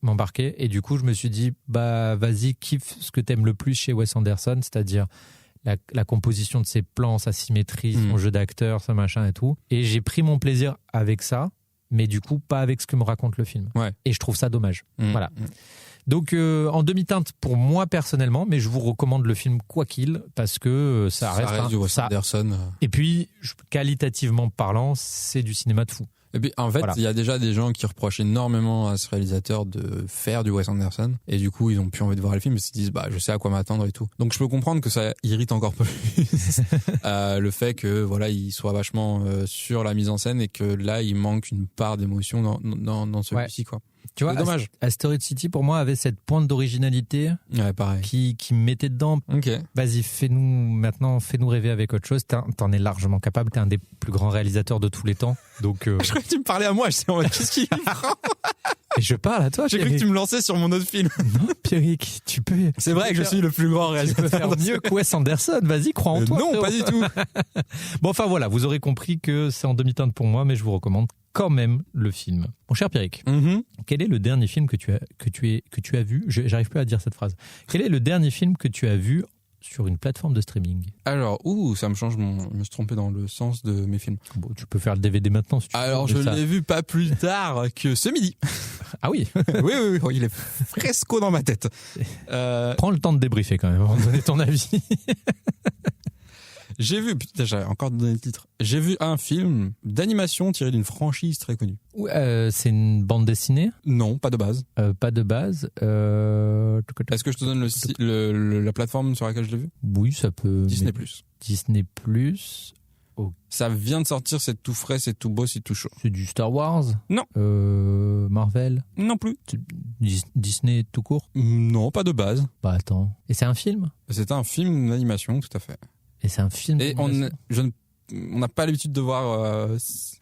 m'embarquer. Et du coup, je me suis dit, bah, vas-y, kiffe ce que t'aimes le plus chez Wes Anderson, c'est-à-dire la composition de ses plans, sa symétrie, son jeu d'acteur, ce machin et tout. Et j'ai pris mon plaisir avec ça, mais du coup, pas avec ce que me raconte le film. Ouais. Et je trouve ça dommage. Voilà. Donc, en demi-teinte pour moi personnellement, mais je vous recommande le film quoi qu'il, parce que ça reste du Wes Anderson. Et puis, qualitativement parlant, c'est du cinéma de fou. Et puis, en fait, Voilà. il y a déjà des gens qui reprochent énormément à ce réalisateur de faire du Wes Anderson. Et du coup, ils ont plus envie de voir le film parce qu'ils disent, bah, je sais à quoi m'attendre et tout. Donc, je peux comprendre que ça irrite encore plus le fait que, voilà, il soit vachement sur la mise en scène et que là, il manque une part d'émotion dans celui-ci, quoi. Tu vois, c'est dommage. Asteroid City, pour moi, avait cette pointe d'originalité Ouais, pareil. qui me mettait dedans. Ok. Vas-y, fais-nous rêver avec autre chose. T'en es largement capable. T'es un des plus grands réalisateurs de tous les temps. Donc, Je croyais que tu me parlais à moi. Je sais, qu'est-ce qu'il prend? et je parle à toi. J'ai cru que tu me lançais sur mon autre film. Non, Pierrick, tu peux. C'est vrai que je suis le plus grand Tu peux réalisateur. faire mieux que Wes Anderson. Vas-y, crois en toi. Non, frérot. pas du tout. Bon, enfin voilà, vous aurez compris que c'est en demi-teinte pour moi, mais je vous recommande quand même le film. Mon cher Pierrick, quel est le dernier film que tu as vu? J'arrive plus à dire cette phrase. Quel est le dernier film que tu as vu sur une plateforme de streaming? Alors, ça me change, je me suis trompé dans le sens de mes films. Bon, tu peux faire le DVD maintenant si tu veux. Alors, je l'ai vu pas plus tard que ce midi. Ah oui. Oui, il est fresco dans ma tête. Prends le temps de débriefer quand même avant de donner ton avis. J'ai vu, putain, j'avais encore donné le titre. J'ai vu un film d'animation tiré d'une franchise très connue. C'est une bande dessinée? Non, pas de base. Pas de base. Est-ce que je te donne la plateforme sur laquelle je l'ai vu? Oui, ça peut. Disney+. Disney+. Ça vient de sortir, c'est tout frais, c'est tout beau, c'est tout chaud. C'est du Star Wars? Non. Marvel? Non plus. Disney tout court? Non, pas de base. Bah attends. Et c'est un film? C'est un film d'animation, tout à fait. Et c'est un film. Et on n'a pas l'habitude de voir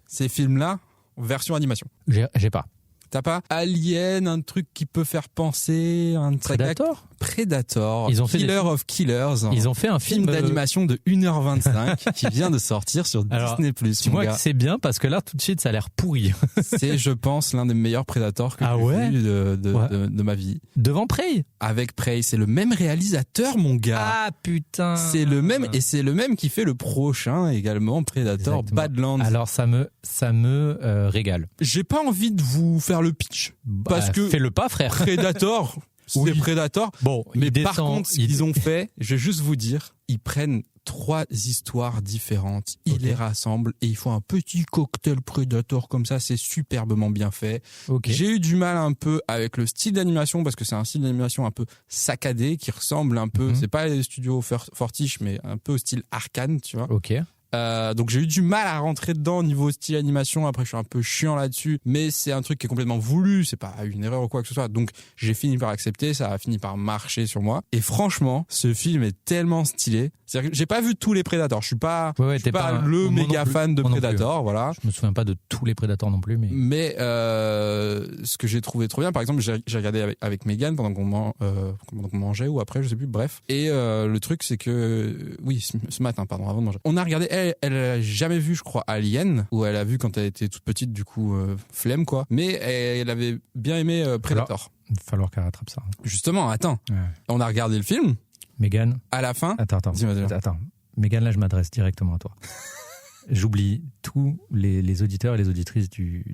ces films-là en version animation. J'ai pas. T'as pas Alien, un truc qui peut faire penser, un Predator? Predator, Ils ont fait Killer of Killers. Ils ont fait un film d'animation de 1h25 qui vient de sortir sur Disney+. Dis-moi que c'est bien parce que là tout de suite ça a l'air pourri. C'est, je pense, l'un des meilleurs Predators que j'ai vu de ma vie. Devant Prey? Avec Prey, c'est le même réalisateur, mon gars. Ah putain. C'est le même, et c'est le même qui fait le prochain également, Predator. Exactement. Badlands. Alors ça me régale. J'ai pas envie de vous faire le pitch parce que fais-le pas, frère. Predator, c'est oui. Predator. Bon, mais par contre, ce qu'ils ont fait, je vais juste vous dire, ils prennent 3 histoires différentes, ils les rassemblent et ils font un petit cocktail Predator comme ça, c'est superbement bien fait. J'ai eu du mal un peu avec le style d'animation parce que c'est un style d'animation un peu saccadé qui ressemble un peu, c'est pas les studios Fortiche mais un peu au style Arcane, tu vois. Donc j'ai eu du mal à rentrer dedans au niveau style animation. Après je suis un peu chiant là-dessus, mais c'est un truc qui est complètement voulu, c'est pas une erreur ou quoi que ce soit. Donc j'ai fini par accepter, ça a fini par marcher sur moi. Et franchement, ce film est tellement stylé. C'est-à-dire que j'ai pas vu tous les Predators. Je suis pas le méga fan de Predator, voilà. Je me souviens pas de tous les Predators non plus, mais ce que j'ai trouvé trop bien, par exemple, j'ai regardé avec Megan pendant qu'on mangeait ou après, je sais plus. Bref. Et le truc c'est que ce matin, pardon, avant de manger, on a regardé. Elle a jamais vu, je crois, Alien, ou elle a vu quand elle était toute petite, du coup, flemme, quoi. Mais elle avait bien aimé Predator. Il va falloir qu'elle rattrape ça. Justement, attends. Ouais. On a regardé le film. Mégane. À la fin. Attends. Mégane, là, je m'adresse directement à toi. J'oublie tous les auditeurs et les auditrices du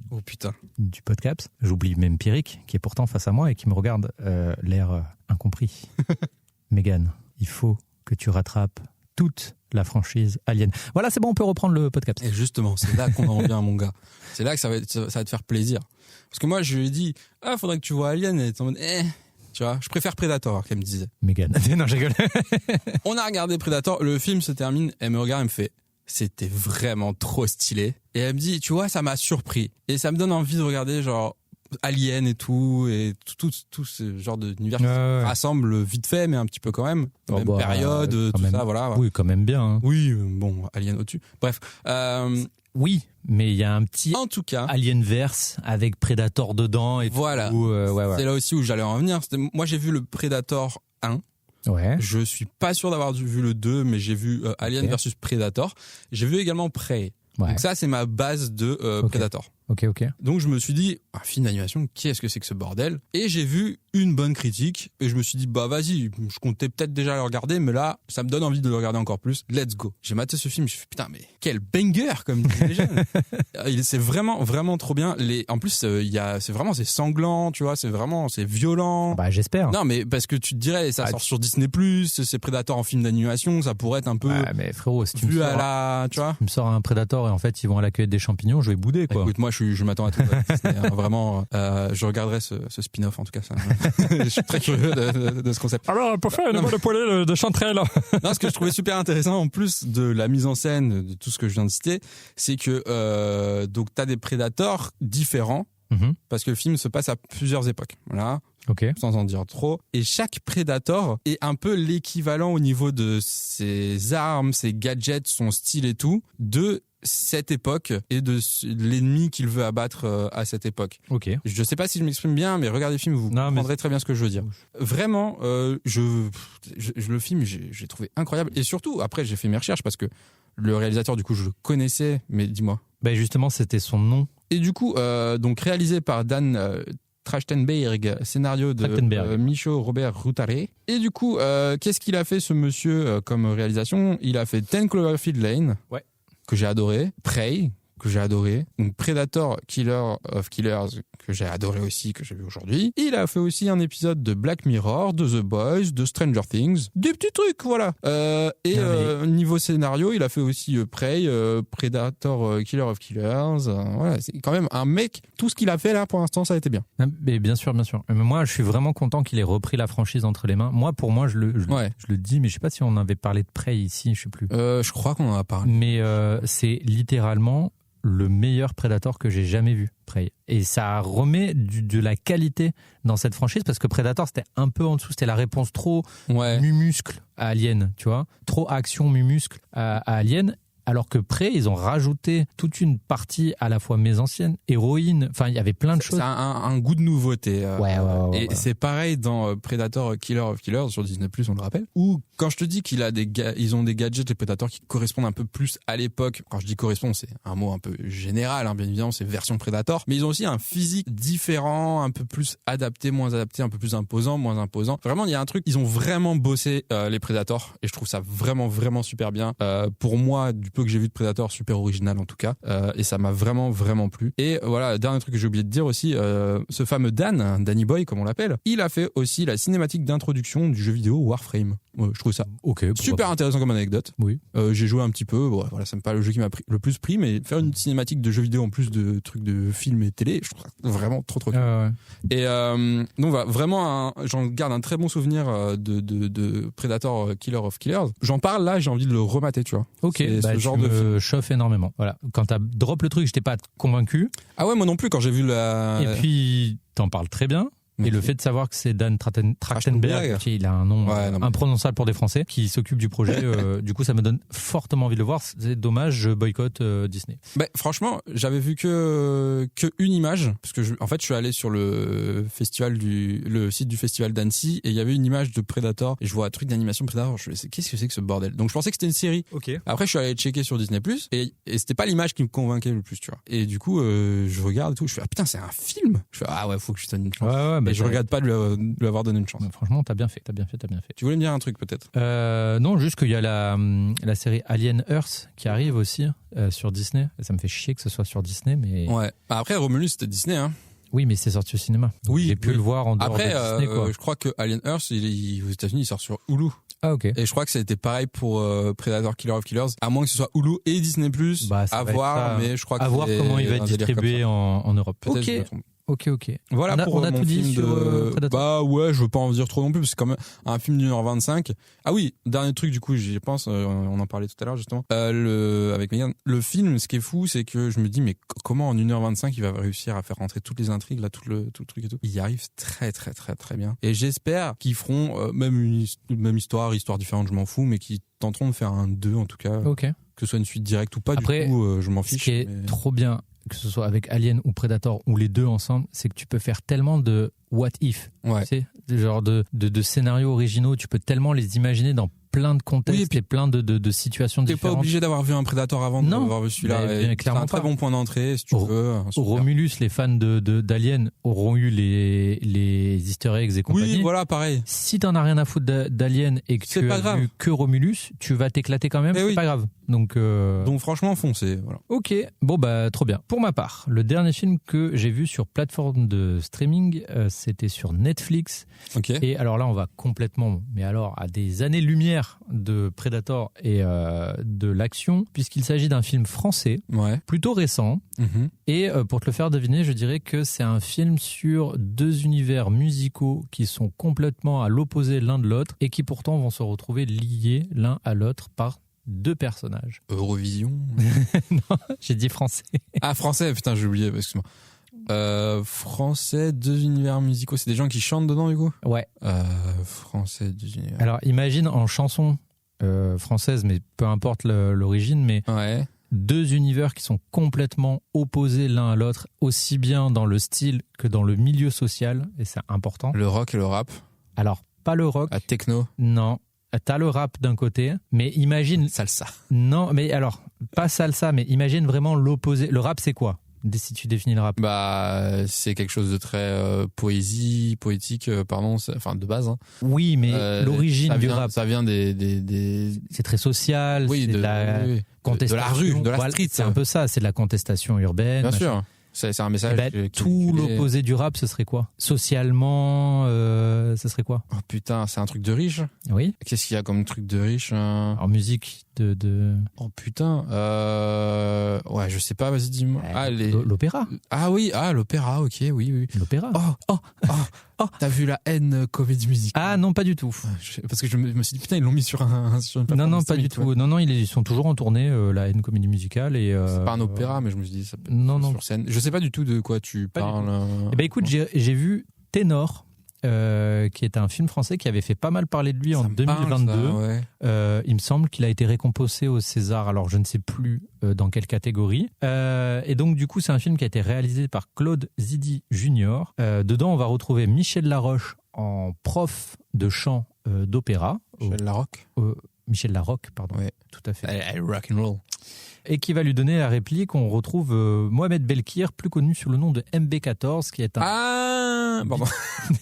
podcast. J'oublie même Pierrick, qui est pourtant face à moi et qui me regarde l'air incompris. Mégane, il faut que tu rattrapes toute la franchise Alien. Voilà, c'est bon, on peut reprendre le podcast. Et justement, c'est là qu'on en revient, mon gars. C'est là que ça va te faire plaisir. Parce que moi, je lui ai dit, faudrait que tu vois Alien, et t'es en mode, tu vois, je préfère Predator, qu'elle me disait. Mégane. Non, je rigole. On a regardé Predator, le film se termine, elle me regarde, elle me fait, c'était vraiment trop stylé. Et elle me dit, tu vois, ça m'a surpris. Et ça me donne envie de regarder, genre, Alien et tout ce genre d'univers qui rassemble vite fait, mais un petit peu quand même. Période, tout ça, voilà. Oui, quand même bien. Hein. Oui, bon, Alien au-dessus. Bref. Oui, mais il y a un petit En tout cas, Alienverse avec Predator dedans et voilà. tout. Ouais. C'est là aussi où j'allais en venir. Moi, j'ai vu le Predator 1. Ouais. Je suis pas sûr d'avoir vu le 2, mais j'ai vu Alien versus Predator. J'ai vu également Prey. Ouais. Donc ça, c'est ma base de Predator. Ok. Donc je me suis dit, un film d'animation, qu'est-ce que c'est que ce bordel? Et j'ai vu une bonne critique et je me suis dit, bah vas-y, je comptais peut-être déjà le regarder, mais là, ça me donne envie de le regarder encore plus. Let's go. J'ai maté ce film, je me suis dit, putain, mais quel banger, comme disent les jeunes. C'est vraiment, vraiment trop bien. En plus, c'est sanglant, tu vois, c'est violent. Bah j'espère. Non, mais parce que tu te dirais, ça sort sur Disney+, c'est Predator en film d'animation, ça pourrait être un peu Ouais, mais frérot, si tu vu me à sors, la, tu vois. tu me sors un Predator et en fait ils vont à la cueillette des champignons, je vais bouder quoi. Écoute, moi je m'attends à tout. Disney, hein, vraiment, je regarderai ce spin-off en tout cas. Ça, je suis très curieux de ce concept. Alors pour faire une bonne poêlée de chanterelle. Non, ce que je trouvais super intéressant en plus de la mise en scène de tout ce que je viens de citer, c'est que donc t'as des prédateurs différents parce que le film se passe à plusieurs époques. Voilà. Ok. Sans en dire trop. Et chaque Predator est un peu l'équivalent au niveau de ses armes, ses gadgets, son style et tout, de cette époque et de l'ennemi qu'il veut abattre à cette époque. Ok. Je sais pas si je m'exprime bien, mais regardez le film, vous comprendrez très bien ce que je veux dire. Vraiment, le film, j'ai trouvé incroyable. Et surtout, après, j'ai fait mes recherches parce que le réalisateur, du coup, je le connaissais, mais dis-moi. Bah justement, c'était son nom. Et du coup, donc réalisé par Dan Trachtenberg, scénario de Michaud Robert Routare. Et du coup, qu'est-ce qu'il a fait ce monsieur comme réalisation? Il a fait 10 Cloverfield Lane, que j'ai adoré, Prey, que j'ai adoré, donc Predator, Killer of Killers, que j'ai adoré aussi, que j'ai vu aujourd'hui. Il a fait aussi un épisode de Black Mirror, de The Boys, de Stranger Things, des petits trucs, voilà. Niveau scénario, il a fait aussi Prey, Predator, Killer of Killers. Voilà, c'est quand même un mec. Tout ce qu'il a fait là, pour l'instant, ça a été bien. Mais bien sûr. Mais moi, je suis vraiment content qu'il ait repris la franchise entre les mains. Moi, pour moi, je le dis, mais je sais pas si on avait parlé de Prey ici, je sais plus. Je crois qu'on en a parlé. Mais c'est littéralement le meilleur Predator que j'ai jamais vu, Prey. Et ça remet de la qualité dans cette franchise parce que Predator c'était un peu en dessous, c'était la réponse trop mu-muscle à Alien, tu vois, trop action mu-muscle à Alien. Alors que Prey, ils ont rajouté toute une partie à la fois mésancienne, héroïne, enfin il y avait plein de choses. C'est un goût de nouveauté. Ouais. C'est pareil dans Predator Killer of Killers sur Disney+, on le rappelle. Où quand je te dis ils ont des gadgets, les Predators qui correspondent un peu plus à l'époque. Quand je dis correspondent, c'est un mot un peu général, hein, bien évidemment, c'est version Predator. Mais ils ont aussi un physique différent, un peu plus adapté, moins adapté, un peu plus imposant, moins imposant. Vraiment, il y a un truc, ils ont vraiment bossé les Predators et je trouve ça vraiment, vraiment super bien. Pour moi, du peu que j'ai vu de Predator, super original en tout cas, et ça m'a vraiment vraiment plu. Et voilà, dernier truc que j'ai oublié de dire aussi, ce fameux Danny Boy comme on l'appelle, il a fait aussi la cinématique d'introduction du jeu vidéo Warframe. Je trouve ça super intéressant comme anecdote. Oui. J'ai joué un petit peu, voilà, ça me pas le jeu qui m'a le plus pris, mais faire une cinématique de jeu vidéo en plus de trucs de films et télé, je trouve ça vraiment trop cool. Et donc voilà, vraiment j'en garde un très bon souvenir de Predator Killer of Killers. J'en parle là, j'ai envie de le remater, tu vois. Ok, ce genre de film chauffe énormément. Voilà, quand t'as drop le truc, j'étais pas convaincu. Ah ouais, moi non plus quand j'ai vu la. Et puis t'en parles très bien. Et le fait de savoir que c'est Dan Trachtenberg, il a un nom imprononçable pour des Français, qui s'occupe du projet, du coup ça me donne fortement envie de le voir. C'est dommage, je boycotte Disney. Franchement, j'avais vu que une image, parce que en fait je suis allé sur le site du festival d'Annecy et il y avait une image de Predator et je vois un truc d'animation Predator. Je me dis qu'est-ce que c'est que ce bordel? Donc je pensais que c'était une série. Okay. Après je suis allé checker sur Disney+ et c'était pas l'image qui me convainquait le plus, tu vois. Et du coup je regarde et tout, je fais putain c'est un film. Je fais ouais faut que je te donne une chance. Et je regrette pas de lui avoir donné une chance. Franchement, t'as bien fait. Tu voulais me dire un truc peut-être? Non, juste qu'il y a la série Alien Earth qui arrive aussi sur Disney. Ça me fait chier que ce soit sur Disney, mais. Ouais. Après, Romulus c'était Disney, hein. Oui, mais c'est sorti au cinéma. Donc j'ai pu le voir en dehors de Disney, quoi. Je crois que Alien Earth, aux États-Unis, il sort sur Hulu. Ah ok. Et je crois que ça a été pareil pour Predator Killer of Killers, à moins que ce soit Hulu et Disney+. À voir, mais je crois que à voir comment il va être distribué en Europe. Peut-être je me trompe. Ok. Voilà on a tout dit sur Predator. Bah ouais, je veux pas en dire trop non plus parce que c'est quand même un film d'1h25. Ah oui, dernier truc du coup, j'y pense, on en parlait tout à l'heure justement. Avec Megan, le film, ce qui est fou, c'est que je me dis mais comment en 1h25 il va réussir à faire rentrer toutes les intrigues là, tout le truc et tout. Il y arrive très très très très bien. Et j'espère qu'ils feront même histoire différente, je m'en fous, mais qu'ils tenteront de faire un 2 en tout cas. Ok. que ce soit une suite directe ou pas. Après, du coup, je m'en Ce fiche. qui est trop bien, que ce soit avec Alien ou Predator ou les deux ensemble, c'est que tu peux faire tellement de what if, Ouais. tu sais, genre de scénarios originaux, tu peux tellement les imaginer dans plein de contextes Oui, et puis et plein de situations T'es pas différentes. obligé d'avoir vu un Predator avant Non, d'avoir vu celui-là. mais Et c'est clairement un très pas. bon point d'entrée, si tu veux. Super. Romulus, les fans d'Alien auront eu les easter eggs et compagnie. Oui, voilà, pareil. Si t'en as rien à foutre d'Alien et que C'est tu pas as grave. vu que Romulus, tu vas t'éclater quand même, Eh c'est oui. pas grave. Donc Franchement, foncez. Voilà. ok, bon bah trop bien. Pour ma part, le dernier film que j'ai vu sur plateforme de streaming, c'était sur Netflix. Ok. Et alors là, on va complètement, mais alors à des années-lumière de Predator et de l'action, puisqu'il s'agit d'un film français, Ouais. plutôt récent. Mhm. Et pour te le faire deviner, je dirais que c'est un film sur deux univers musicaux qui sont complètement à l'opposé l'un de l'autre et qui pourtant vont se retrouver liés l'un à l'autre par deux personnages. Eurovision. Non, j'ai dit français. Ah, français, putain, j'ai oublié, excuse-moi. Français, deux univers musicaux, c'est des gens qui chantent dedans, du coup? Ouais. Français, deux univers. Alors imagine en chanson française, mais peu importe l'origine, mais Ouais. deux univers qui sont complètement opposés l'un à l'autre, aussi bien dans le style que dans le milieu social, et c'est important. Le rock et le rap. Alors, pas le rock, La techno. non. T'as le rap d'un côté, mais imagine... Salsa. Non, mais alors, pas salsa, mais imagine vraiment l'opposé. Le rap, c'est quoi, si tu définis le rap? Bah, c'est quelque chose de très poétique, enfin, de base. Hein. Oui, mais l'origine ça du vient- rap, Ça vient des... c'est très social, Oui, c'est de la oui. contestation. De la rue, de la Voilà, street. c'est un peu ça, c'est de la contestation urbaine. Bien machin. sûr. C'est un message. Eh ben, tout l'opposé du rap, ce serait quoi? Socialement, ce serait quoi? Oh putain, c'est un truc de riche. Oui. Qu'est-ce qu'il y a comme truc de riche En musique de Oh putain. Ouais, je sais pas, vas-y, dis-moi. l'opéra. Ah oui, l'opéra, ok, oui. L'opéra. Oh, t'as vu la haine comédie musicale? Ah non, pas du tout. Parce que je me suis dit, putain, ils l'ont mis sur une Non, plateforme non, de pas du streaming, tout. Non, ils sont toujours en tournée, la haine comédie musicale. Et, C'est pas un opéra, mais je me suis dit, ça peut être non. sur scène. Je sais pas du tout de quoi tu Pas du parles. Eh ben écoute, j'ai vu Ténor, qui est un film français qui avait fait pas mal parler de lui en Ça me parle, 2022. ça, ouais. Il me semble qu'il a été récompensé au César, alors je ne sais plus dans quelle catégorie. Et donc du coup, c'est un film qui a été réalisé par Claude Zidi Junior. Dedans, on va retrouver Michel Laroche en prof de chant d'opéra. Michel Larocque. Michel Larocque, pardon. Ouais. Tout à fait. Elle rock and roll. Et qui va lui donner la réplique. On retrouve Mohamed Belkir, plus connu sous le nom de MB14, qui est un... Ah, pardon.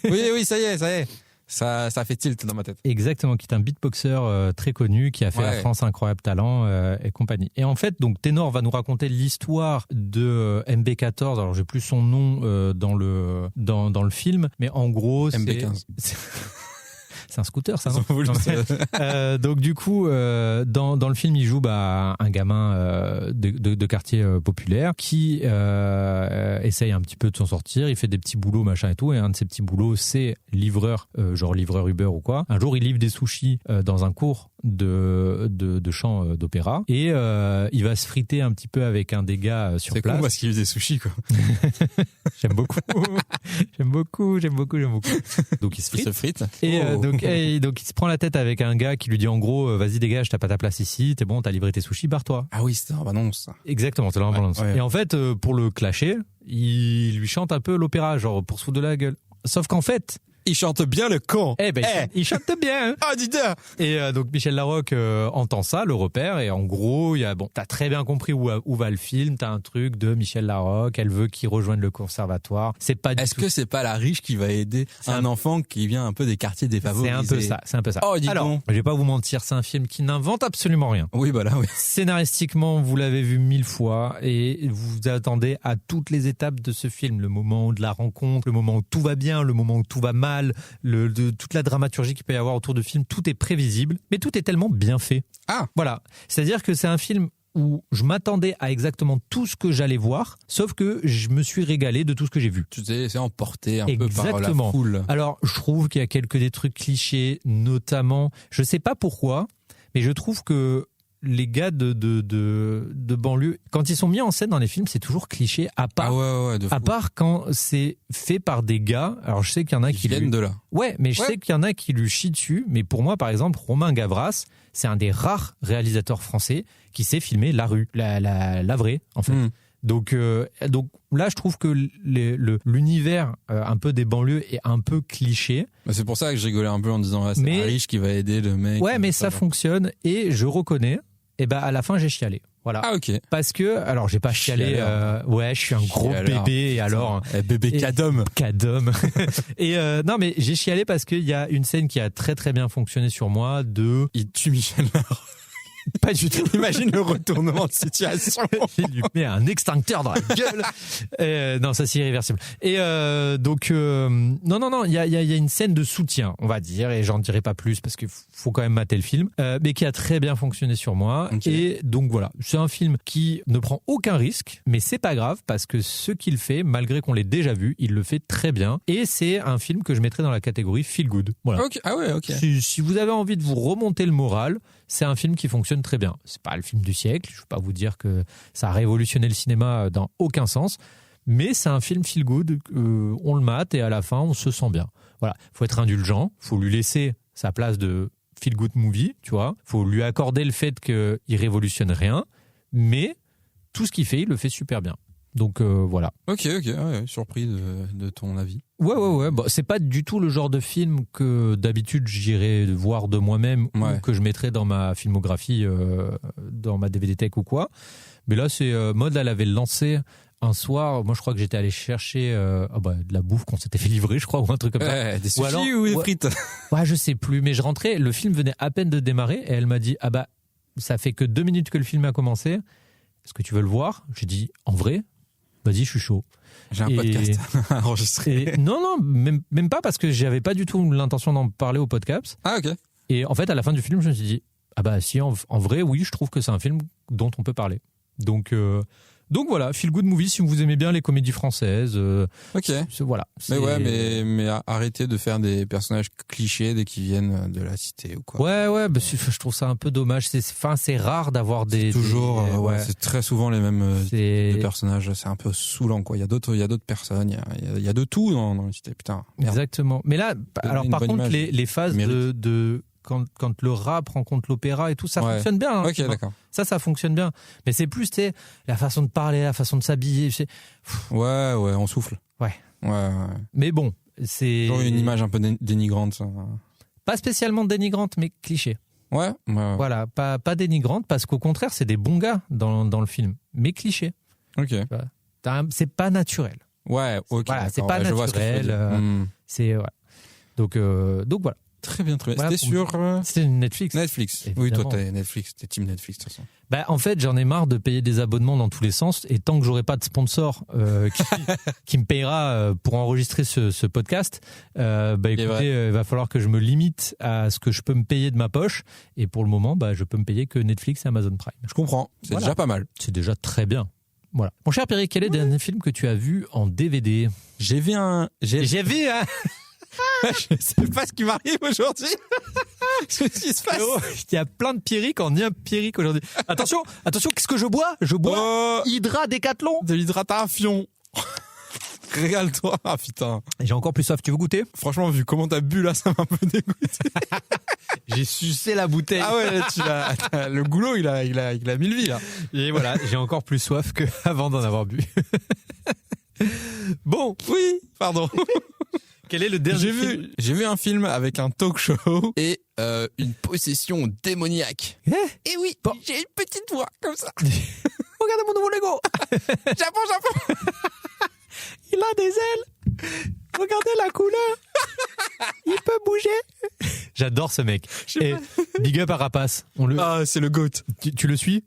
oui, ça y est. Ça fait tilt dans ma tête. Exactement, qui est un beatboxer très connu, qui a fait Ouais. la France Incroyable Talent et compagnie. Et en fait, donc Ténor va nous raconter l'histoire de MB14. Alors, j'ai plus son nom dans le film, mais en gros, MB15. C'est un scooter, ça, Ils non? ont voulu Donc du coup, dans le film, il joue un gamin de quartier populaire qui essaye un petit peu de s'en sortir. Il fait des petits boulots, machin et tout. Et un de ses petits boulots, c'est livreur, genre livreur Uber ou quoi. Un jour, il livre des sushis dans un cours de chant d'opéra. Et il va se friter un petit peu avec un des gars sur C'est place. con parce qu'il faisait sushi, quoi. J'aime beaucoup. J'aime beaucoup. Donc il se Il frite. se frite. Et Oh. donc il se prend la tête avec un gars qui lui dit en gros vas-y dégage, t'as pas ta place ici, t'es bon, t'as livré tes sushis, barre-toi. Ah oui, c'était un annonce, ça. Exactement, c'est la balance. ouais. Et en fait pour le clasher, il lui chante un peu l'opéra, genre pour se foutre de la gueule. Sauf qu'en fait, Il chante bien le con. il chante bien. Hein. Ah, dis donc. Et donc Michel Larocque entend ça, le repère, et en gros, t'as très bien compris où va le film, t'as un truc de Michel Larocque, elle veut qu'il rejoigne le conservatoire. C'est pas du Est-ce tout. que c'est pas la riche qui va aider un enfant qui vient un peu des quartiers défavorisés? C'est un peu ça. Oh, dis Alors, donc. je vais pas vous mentir, c'est un film qui n'invente absolument rien. Oui, bah là, oui. Scénaristiquement, vous l'avez vu 1000 fois et vous vous attendez à toutes les étapes de ce film. Le moment de la rencontre, le moment où tout va bien, le moment où tout va mal, de toute la dramaturgie qu'il peut y avoir autour du film. Tout est prévisible, mais tout est tellement bien fait. Ah. Voilà. C'est-à-dire que c'est un film où je m'attendais à exactement tout ce que j'allais voir, sauf que je me suis régalé de tout ce que j'ai vu. Tu t'es laissé emporter un peu par Exactement. la foule. Alors, je trouve qu'il y a des trucs clichés, notamment, je sais pas pourquoi, mais je trouve que les gars de banlieue, quand ils sont mis en scène dans les films, c'est toujours cliché, à part, de fou. à part quand c'est fait par des gars. Alors je sais qu'il y en a qui viennent de là. Ouais, mais je sais qu'il y en a qui lui chient dessus. Mais pour moi, par exemple, Romain Gavras, c'est un des rares réalisateurs français qui sait filmer la rue, la vraie, en fait. Donc là, je trouve que l'univers un peu des banlieues est un peu cliché. C'est pour ça que je rigolais un peu en disant c'est un riche qui va aider le mec. Ouais, mais ça fonctionne et je reconnais. Et ben à la fin, j'ai chialé. Voilà. Ah ok. Parce que alors j'ai pas chialé. Ouais, je suis un gros bébé et alors bébé cadom. Et non mais j'ai chialé parce qu'il y a une scène qui a très très bien fonctionné sur moi. Il tue Michel Lard. Pas du tout. Imagine le retournement de situation. Il lui met un extincteur dans la gueule. Non, ça c'est irréversible. Et non, il y a une scène de soutien, on va dire, et j'en dirai pas plus parce qu'il faut quand même mater le film, mais qui a très bien fonctionné sur moi. Okay. Et donc voilà, c'est un film qui ne prend aucun risque, mais c'est pas grave parce que ce qu'il fait, malgré qu'on l'ait déjà vu, il le fait très bien. Et c'est un film que je mettrais dans la catégorie feel good. Voilà. Okay. Ah ouais, ok. Si vous avez envie de vous remonter le moral, c'est un film qui fonctionne très bien. C'est pas le film du siècle, je ne vais pas vous dire que ça a révolutionné le cinéma dans aucun sens, mais c'est un film feel good, on le mate et à la fin on se sent bien. Voilà, faut être indulgent, faut lui laisser sa place de feel good movie, tu vois. Faut lui accorder le fait qu'il révolutionne rien, mais tout ce qu'il fait, il le fait super bien. Donc voilà. Ok, ouais, surpris de ton avis. Ouais. Bon, c'est pas du tout le genre de film que d'habitude j'irais voir de moi-même ou que je mettrais dans ma filmographie, dans ma DVD Tech ou quoi. Mais là, c'est Maud, elle avait lancé un soir. Moi, je crois que j'étais allé chercher de la bouffe qu'on s'était fait livrer, je crois, ou un truc comme ça. Des sushis ou des frites. Ouais, je sais plus. Mais je rentrais, le film venait à peine de démarrer et elle m'a dit ça fait que 2 minutes que le film a commencé. Est-ce que tu veux le voir ? J'ai dit en vrai. Vas-y, je suis chaud. J'ai un podcast à enregistrer. Non, même pas parce que j'avais pas du tout l'intention d'en parler au podcast. Ah ok. Et en fait, à la fin du film, je me suis dit si, en vrai, oui, je trouve que c'est un film dont on peut parler. Donc voilà, feel good movie si vous aimez bien les comédies françaises. Ok. Voilà. Mais arrêtez de faire des personnages clichés dès qu'ils viennent de la cité ou quoi. Ouais, je trouve ça un peu dommage. C'est rare d'avoir des. C'est très souvent les mêmes personnages. C'est un peu saoulant quoi. Il y a d'autres personnes. Il y a de tout dans la cité. Putain. Merde. Exactement. Mais là, alors par contre, les phases de quand le rap rencontre l'opéra et tout, ça fonctionne bien. Hein. Ok, d'accord. Ça fonctionne bien. Mais c'est plus, la façon de parler, la façon de s'habiller. Ouais, on souffle. Ouais. Mais bon, c'est... Genre une image un peu dénigrante. Ça. Pas spécialement dénigrante, mais cliché. Ouais. Voilà, pas dénigrante, parce qu'au contraire, c'est des bons gars dans le film. Mais cliché. Ok. C'est pas naturel. Ouais, ok. Voilà, c'est pas naturel. C'est... Ouais. Donc voilà. Très bien. Voilà, c'était Netflix. Évidemment. Oui, toi, t'es Netflix, t'es team Netflix, de toute façon. En fait, j'en ai marre de payer des abonnements dans tous les sens, et tant que j'aurai pas de sponsor qui me payera pour enregistrer ce podcast, écoutez, il va falloir que je me limite à ce que je peux me payer de ma poche, et pour le moment, je peux me payer que Netflix et Amazon Prime. Je comprends, c'est déjà pas mal. C'est déjà très bien. Voilà. Mon cher Pierrick, quel est le dernier film que tu as vu en DVD ? J'ai vu je sais pas ce qui m'arrive aujourd'hui. Qu'est-ce qui se passe ? Il y a plein de Pierrick en un Pierrick aujourd'hui. Attention, qu'est-ce que je bois ? Je bois Hydra Décathlon. De l'hydratation. Régale-toi, putain. J'ai encore plus soif, tu veux goûter ? Franchement, vu comment t'as bu là, ça m'a un peu dégoûté. J'ai sucé la bouteille. Ah ouais, le goulot, il a 1000 vies là. Et voilà, j'ai encore plus soif qu'avant d'en avoir bu. Bon, oui, pardon. Quel est le dernier film ? J'ai vu un film avec un talk show et une possession démoniaque. Et oui, j'ai une petite voix comme ça. Regardez mon nouveau Lego. Japon. Il a des ailes. Regardez la couleur. Il peut bouger. J'adore ce mec. Et big up à Rapace. C'est le GOAT. Tu le suis ?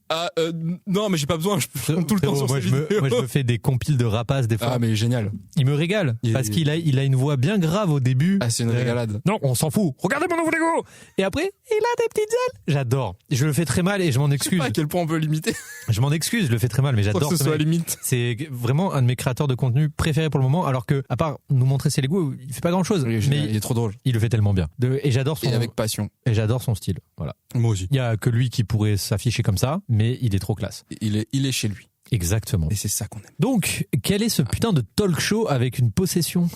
Non, mais j'ai pas besoin. Je prends tout le temps sur ses vidéos. Moi, je me fais des compiles de Rapace des fois. Ah, mais génial. Il me régale. Parce qu'il a une voix bien grave au début. Ah, c'est une régalade. Non, on s'en fout. Regardez mon nouveau Lego. Et après, il a des petites ailes. J'adore. Je le fais très mal et je m'en excuse. Je sais pas à quel point on peut l'imiter. Je m'en excuse, je le fais très mal, mais j'adore que ce soit limite. C'est vraiment un de mes créateurs de contenu préférés pour le moment, alors que, à part nous montrer ses Lego, il fait pas grand chose. Mais il est trop drôle. Il le fait tellement bien. Et j'adore Et avec passion. Et j'adore son style. voilà. Moi aussi. Il y a que lui qui pourrait s'afficher comme ça, mais il est trop classe. Il est chez lui. Exactement. Et c'est ça qu'on aime. Donc, quel est ce putain de talk show avec une possession?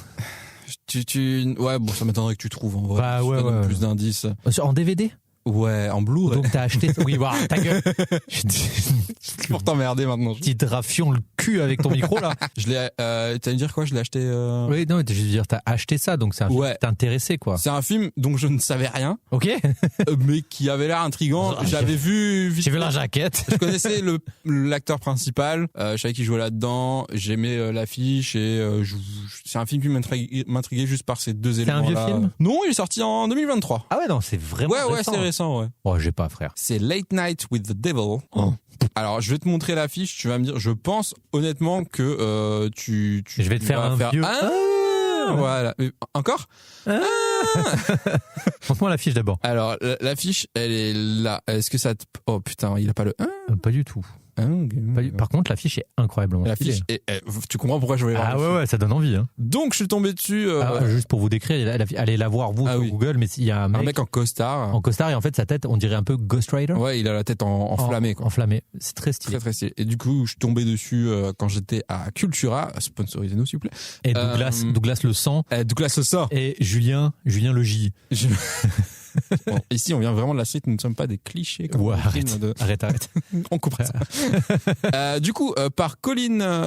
Ouais, bon, ça m'étonnerait que tu trouves en vrai. Bah, Je ouais, te donne ouais. plus d'indices. En DVD? Ouais, en Blu-ray. Donc t'as acheté... Oui, voilà, ta gueule. Pour t'emmerder maintenant. Petite rafion le cul avec ton micro, là. Je l'ai. T'allais me dire quoi? Je l'ai acheté. Oui, non, mais je veux dire, t'as acheté ça, donc c'est un film qui t'a intéressé, quoi. C'est un film dont je ne savais rien, Ok. mais qui avait l'air intriguant. J'avais vu. J'ai vu la jaquette. Je connaissais l'acteur principal. Je savais qu'il jouait là-dedans. J'aimais l'affiche et c'est un film qui m'intriguait juste par ces deux éléments-là. C'est un vieux film? Non, il est sorti en 2023. Ah ouais, non, c'est vraiment Ouais, récent. c'est récent, ouais. Oh, j'ai pas, frère. C'est Late Night with the Devil. Oh. Alors, je vais te montrer l'affiche. Tu vas me dire. Je pense honnêtement que tu. Je vais te faire un vieux. Voilà. Encore. Montre-moi l'affiche d'abord. Alors, l'affiche, elle est là. Est-ce que ça te... Oh putain, il a pas le... Pas du tout. Par contre, l'affiche est incroyablement l'affiche stylée. Tu comprends pourquoi je voulais voir. Ah ouais, ça donne envie. Hein. Donc, je suis tombé dessus... Juste pour vous décrire, allez la voir vous sur Google, mais il y a un mec en costard. En costard, et en fait, sa tête, on dirait un peu Ghost Rider. Ouais, il a la tête enflammée. Quoi. Enflammée. C'est très stylé. Très, très stylé. Et du coup, je suis tombé dessus quand j'étais à Cultura. Sponsorisez-nous, s'il vous plaît. Et Douglas le sang. Douglas le sang. Et Julien le J. Bon, ici, on vient vraiment de la street, nous ne sommes pas des clichés. Comme Arrête. On coupera ça. Du coup,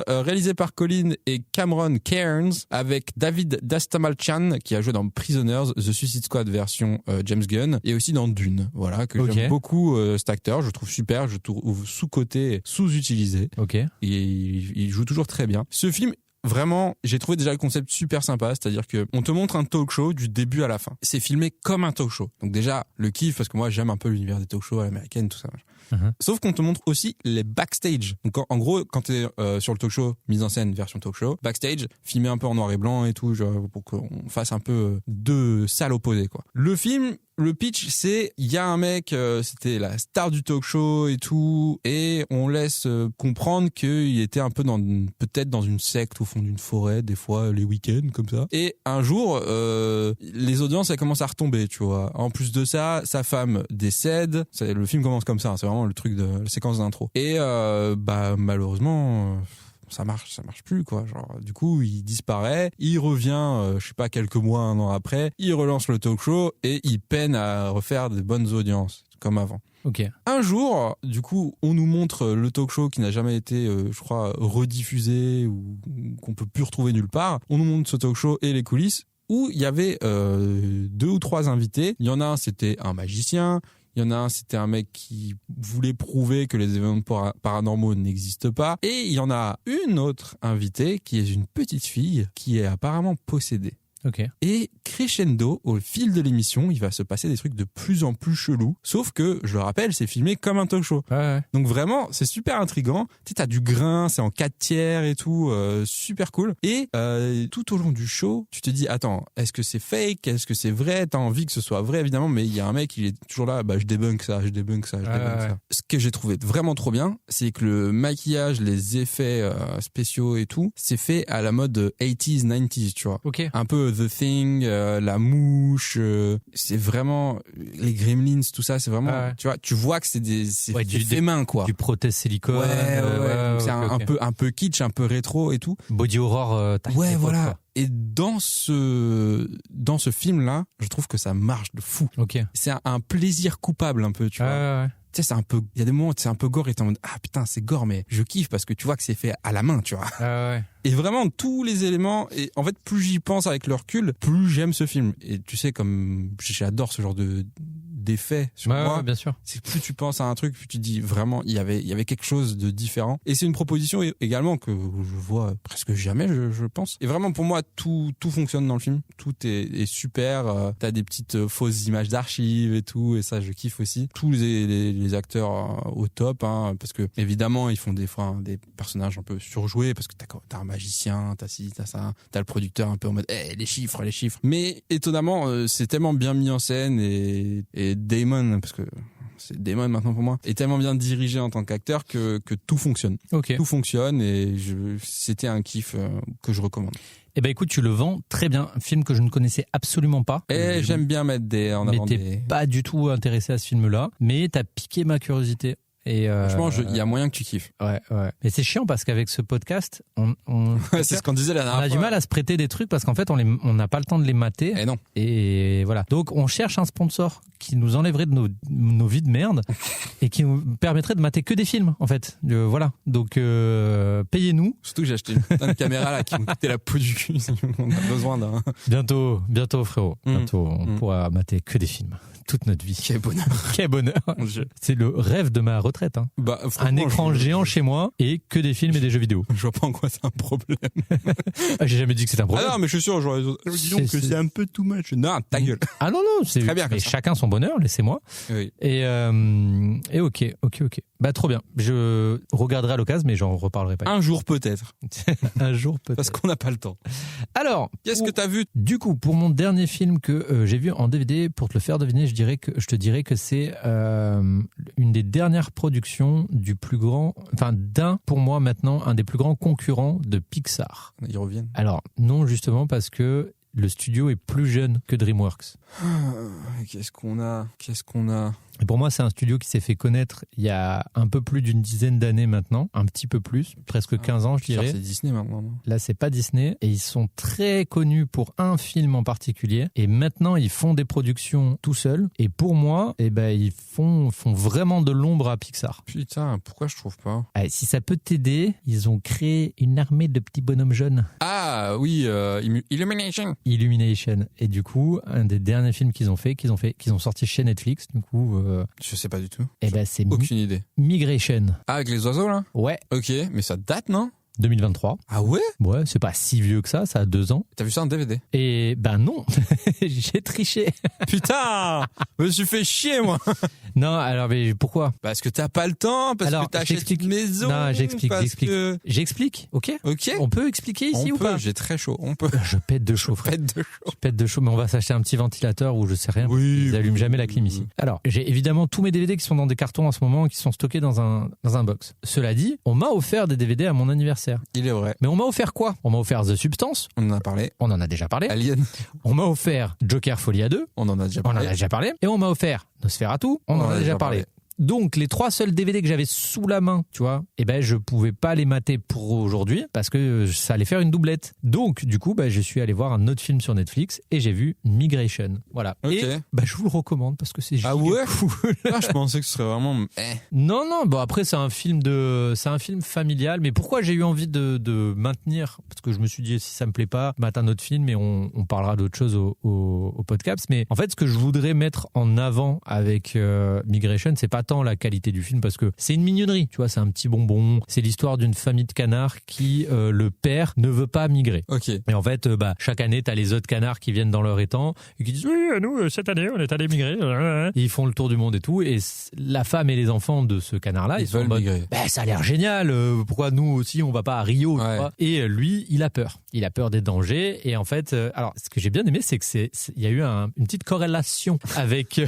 réalisé par Colin et Cameron Cairns, avec David Dastmalchian, qui a joué dans Prisoners, The Suicide Squad version James Gunn, et aussi dans Dune. Voilà, que j'aime beaucoup cet acteur, je le trouve super, je le trouve sous-coté, sous-utilisé. Ok. Et il joue toujours très bien. Ce film, vraiment, j'ai trouvé déjà le concept super sympa, c'est-à-dire que on te montre un talk show du début à la fin. C'est filmé comme un talk show. Donc déjà, le kiff, parce que moi j'aime un peu l'univers des talk shows à l'américaine, tout ça. Sauf qu'on te montre aussi les backstage. Donc en gros, quand t'es sur le talk show, mise en scène version talk show, backstage, filmé un peu en noir et blanc et tout, genre, pour qu'on fasse un peu deux salles opposées, quoi. Le film, le pitch, c'est, il y a un mec, c'était la star du talk show et tout, et on laisse comprendre qu'il était un peu peut-être dans une secte au fond d'une forêt, des fois les week-ends, comme ça. Et un jour, les audiences, elles commencent à retomber, tu vois. En plus de ça, sa femme décède. Le film commence comme ça, c'est vraiment le truc de la séquence d'intro. Et malheureusement... ça marche plus, quoi. Genre, du coup, il disparaît, il revient, je sais pas, quelques mois, un an après, il relance le talk show et il peine à refaire des bonnes audiences, comme avant. Ok. Un jour, du coup, on nous montre le talk show qui n'a jamais été, je crois, rediffusé ou qu'on peut plus retrouver nulle part. On nous montre ce talk show et les coulisses où il y avait 2 ou 3 invités. Il y en a un, c'était un magicien. Il y en a un, c'était un mec qui voulait prouver que les événements paranormaux n'existent pas. Et il y en a une autre invitée qui est une petite fille qui est apparemment possédée. Ok. Et crescendo, au fil de l'émission, il va se passer des trucs de plus en plus chelous. Sauf que, je le rappelle, c'est filmé comme un talk show. Ouais. Donc vraiment, c'est super intriguant. Tu sais, t'as du grain, c'est en 4/3 et tout, super cool. Et tout au long du show, tu te dis, attends, est-ce que c'est fake? Est-ce que c'est vrai? T'as envie que ce soit vrai, évidemment, mais il y a un mec, il est toujours là, je débunk ça. Ce que j'ai trouvé vraiment trop bien, c'est que le maquillage, les effets spéciaux et tout, c'est fait à la mode 80s, 90s, tu vois. Ok. Un peu The Thing, la mouche, c'est vraiment les Gremlins, tout ça, c'est vraiment, tu vois que c'est fait main, quoi. Du prothèse silicone. Ouais. C'est un peu kitsch, un peu rétro et tout. Body horror. Ouais, voilà. Quoi. Et dans ce film-là, je trouve que ça marche de fou. Ok. C'est un plaisir coupable un peu, tu vois. Tu sais, c'est un peu, il y a des moments où c'est un peu gore et t'es en mode, ah putain, c'est gore, mais je kiffe parce que tu vois que c'est fait à la main, tu vois. Et vraiment, tous les éléments, et en fait, plus j'y pense avec le recul, plus j'aime ce film. Et tu sais, comme j'adore ce genre d'effet sur moi. Bien sûr. C'est plus tu penses à un truc, plus tu dis vraiment, il y avait quelque chose de différent. Et c'est une proposition également que je vois presque jamais, je pense. Et vraiment, pour moi, tout fonctionne dans le film. Tout est super. T'as des petites fausses images d'archives et tout, et ça, je kiffe aussi. Tous les acteurs au top, hein, parce que évidemment, ils font des fois des personnages un peu surjoués, parce que t'as un magicien, t'as ci, t'as ça, t'as le producteur un peu en mode, les chiffres. Mais étonnamment, c'est tellement bien mis en scène et Damon, parce que c'est des modes maintenant pour moi, est tellement bien dirigé en tant qu'acteur que tout fonctionne. Ok. Tout fonctionne et c'était un kiff que je recommande. Eh ben écoute, tu le vends très bien. Un film que je ne connaissais absolument pas. Et j'aime bien mettre en avant mais t'es pas du tout intéressé à ce film-là, mais t'as piqué ma curiosité. Et franchement, il y a moyen que tu kiffes. Ouais. Mais c'est chiant parce qu'avec ce podcast, c'est ce qu'on disait la dernière fois. On a du mal à se prêter des trucs parce qu'en fait, on n'a pas le temps de les mater. Et non. Et voilà. Donc, on cherche un sponsor qui nous enlèverait de nos vies de merde et qui nous permettrait de mater que des films, en fait. Voilà. Donc, payez-nous. Surtout que j'ai acheté une putain de caméra là qui me coûtait la peau du cul. On a besoin d'un. Bientôt, frérot. Bientôt, on pourra mater que des films. Toute notre vie. Quel bonheur. Quel bonheur. C'est le rêve de ma retraite. Hein. Bah, un écran géant chez moi et que des films et des jeux vidéo. Je vois pas en quoi c'est un problème. J'ai jamais dit que c'est un problème. Ah non, mais je suis sûr, disons que c'est un peu too much. Non, ta gueule. Ah non, c'est très bien. Mais chacun son bonheur, laissez-moi. Oui. Et ok. Bah trop bien. Je regarderai à l'occasion, mais j'en reparlerai pas. Un jour peut-être. Un jour peut-être. Parce qu'on n'a pas le temps. Alors, qu'est-ce que t'as vu? Du coup, pour mon dernier film que j'ai vu en DVD, pour te le faire deviner, je te dirais que c'est une des dernières productions du plus grand, enfin pour moi maintenant, un des plus grands concurrents de Pixar. Ils reviennent. Alors non, justement parce que le studio est plus jeune que DreamWorks. Qu'est-ce qu'on a? Et pour moi, c'est un studio qui s'est fait connaître il y a un peu plus d'une dizaine d'années maintenant, un petit peu plus, presque 15 ans, je dirais. C'est Disney maintenant, non? Là, c'est pas Disney. Et ils sont très connus pour un film en particulier. Et maintenant, ils font des productions tout seuls. Et pour moi, ils font vraiment de l'ombre à Pixar. Putain, pourquoi je trouve pas? Allez, si ça peut t'aider, ils ont créé une armée de petits bonhommes jeunes. Ah oui, Illumination. Et du coup, un des derniers films qu'ils ont sorti chez Netflix, du coup... je sais pas du tout. C'est aucune idée. Migration. Ah, avec les oiseaux là? Ouais. Ok, mais ça date, non? 2023. Ah ouais? Ouais, c'est pas si vieux que ça a 2 ans. T'as vu ça en DVD? Et non, j'ai triché. Putain, je me suis fait chier moi. Non, alors mais pourquoi? Parce que t'as pas le temps, parce que t'achètes une maison. Non, j'explique. Ok. On peut expliquer ici ou pas? J'ai très chaud. On peut. Je pète de chaud, frère. Je pète de chaud, mais on va s'acheter un petit ventilateur ou je sais rien. Oui. Ils allument jamais la clim ici. Alors, j'ai évidemment tous mes DVD qui sont dans des cartons en ce moment, qui sont stockés dans un box. Cela dit, on m'a offert des DVD à mon anniversaire. Il est vrai. Mais on m'a offert quoi? On m'a offert The Substance. On en a parlé. On en a déjà parlé. Alien. On m'a offert Joker Folia 2. On en a déjà parlé. Et on m'a offert Nosferatu. On en a déjà parlé. Donc, les 3 seuls DVD que j'avais sous la main, tu vois, je pouvais pas les mater pour aujourd'hui parce que ça allait faire une doublette. Donc, du coup, je suis allé voir un autre film sur Netflix et j'ai vu Migration. Voilà. Okay. Et je vous le recommande parce que c'est giga cool. Je pensais que ce serait vraiment. Non. Bon, après, c'est un film familial. Mais pourquoi j'ai eu envie de maintenir? Parce que je me suis dit, si ça me plaît pas, mate un autre film et on parlera d'autre chose au podcast. Mais en fait, ce que je voudrais mettre en avant avec Migration, c'est pas tant la qualité du film parce que c'est une mignonnerie, tu vois, c'est un petit bonbon, c'est l'histoire d'une famille de canards qui le père ne veut pas migrer. Ok. Et en fait, chaque année t'as les autres canards qui viennent dans leur étang et qui disent oui, nous cette année on est allé migrer. Et ils font le tour du monde et tout, et la femme et les enfants de ce canard-là, ils veulent migrer. Ça a l'air génial, pourquoi nous aussi on va pas à Rio, tu vois. Et lui, il a peur des dangers. Et en fait, alors ce que j'ai bien aimé, c'est que il y a eu une petite corrélation avec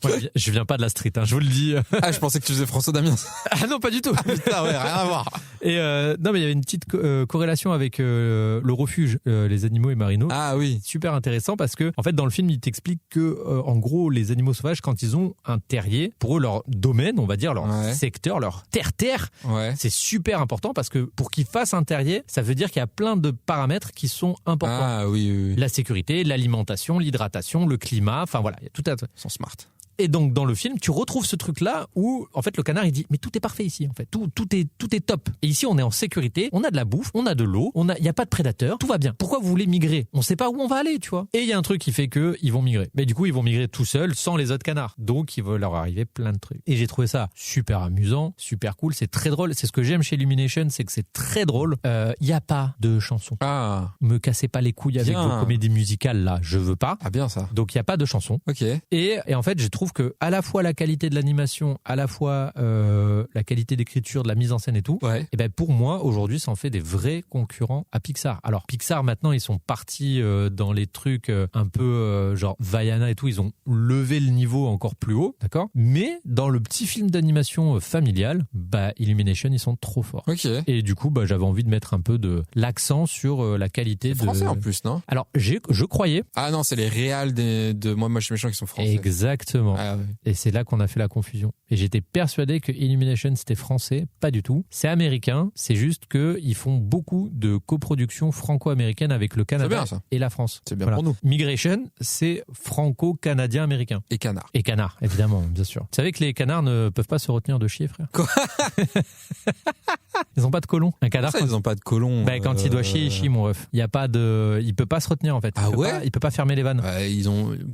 moi, je viens pas de la street, je vous le dis. Ah, je pensais que tu faisais François Damiens. Ah non, pas du tout. Putain, ouais, rien à voir. Et non, mais il y avait une petite corrélation avec le refuge, les animaux et marino. Ah oui. Super intéressant parce que, en fait, dans le film, il t'explique que, en gros, les animaux sauvages, quand ils ont un terrier, pour eux, leur domaine, on va dire, leur secteur, leur terre, c'est super important parce que pour qu'ils fassent un terrier, ça veut dire qu'il y a plein de paramètres qui sont importants. Ah oui. La sécurité, l'alimentation, l'hydratation, le climat, enfin voilà, il y a tout un... Ils sont smart. Et donc dans le film, tu retrouves ce truc-là où en fait le canard il dit mais tout est parfait ici en fait, tout est top. Et ici on est en sécurité, on a de la bouffe, on a de l'eau, il y a pas de prédateurs, tout va bien. Pourquoi vous voulez migrer? On sait pas où on va aller, tu vois. Et il y a un truc qui fait que ils vont migrer. Mais du coup ils vont migrer tout seuls, sans les autres canards. Donc il va leur arriver plein de trucs. Et j'ai trouvé ça super amusant, super cool, c'est très drôle. C'est ce que j'aime chez Illumination, c'est que c'est très drôle. Il y a pas de chansons. Ah. Me cassez pas les couilles avec vos comédies musicales là, je veux pas. Ah bien ça. Donc il y a pas de chansons. Ok. Et en fait je trouve trouve que à la fois la qualité de l'animation, à la fois la qualité d'écriture, de la mise en scène et tout, et ben pour moi aujourd'hui ça en fait des vrais concurrents à Pixar. Alors Pixar maintenant ils sont partis dans les trucs un peu genre Vaiana et tout, ils ont levé le niveau encore plus haut, d'accord. Mais dans le petit film d'animation familial, bah Illumination ils sont trop forts. Et du coup bah j'avais envie de mettre un peu de l'accent sur la qualité de français en plus, non? Alors je croyais. Ah non, c'est les réals de Moi Moche et Méchant qui sont français. Exactement. Ah, ouais. Et c'est là qu'on a fait la confusion. Et j'étais persuadé que Illumination c'était français, pas du tout. C'est américain, c'est juste que ils font beaucoup de coproductions franco-américaines avec le Canada et la France. C'est bien pour nous. Migration, c'est franco-canadien-américain. Et canard. Et canard, évidemment, bien sûr. Tu savais que les canards ne peuvent pas se retenir de chier, frère? Quoi? Ils ont pas de côlon. Un canard, ils ont pas de côlon. Bah, quand il doit chier, il chie, mon ref. Il y a pas de, il peut pas se retenir, en fait. Il peut pas fermer les vannes.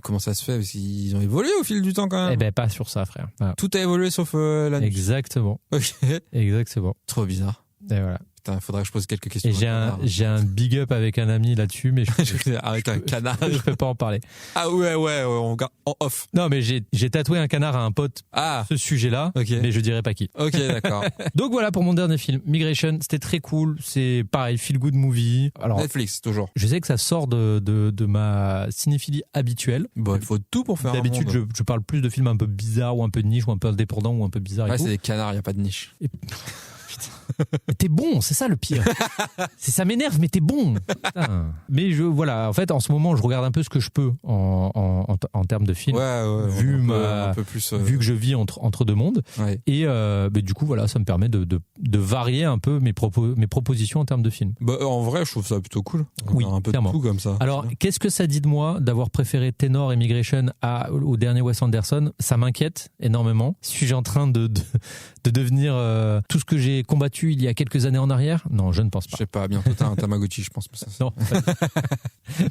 Comment ça se fait? Parce qu'ils ont évolué au fil du temps, quand même. Eh ben, pas sur ça, frère. Voilà. Tout a évolué sauf la nuit. Exactement. Ok. Exactement. Trop bizarre. Et voilà. Putain, faudrait que je pose quelques questions. Et j'ai un big up avec un ami là-dessus, mais avec un canard. Je peux pas en parler. Ah ouais, on garde en off. Non, mais j'ai tatoué un canard à un pote. Ce sujet-là. Mais je dirais pas qui. Ok, d'accord. Donc voilà pour mon dernier film, Migration. C'était très cool. C'est pareil, feel good movie. Alors, Netflix, toujours. Je sais que ça sort de ma cinéphilie habituelle. Bon, il faut tout pour faire D'habitude, je parle plus de films un peu bizarres ou un peu de niche ou un peu indépendants ou un peu bizarres. Ouais, c'est des canards, il y a pas de niche. Mais t'es bon, c'est ça le pire. Ça m'énerve, mais t'es bon. Putain. Mais voilà, en fait, en ce moment, je regarde un peu ce que je peux en termes de films. Vu que je vis entre deux mondes. Ouais. Et du coup, voilà, ça me permet de varier un peu mes propositions en termes de films. Bah, en vrai, je trouve ça plutôt cool. Oui, un peu clairement. de tout comme ça. Alors, qu'est-ce que ça dit de moi d'avoir préféré Ténor et Migration au dernier Wes Anderson? Ça m'inquiète énormément. Suis-je en train de devenir tout ce que j'ai combattu il y a quelques années en arrière? Non, je ne pense pas. Je sais pas, bientôt t'as un Tamagotchi, je pense. Non,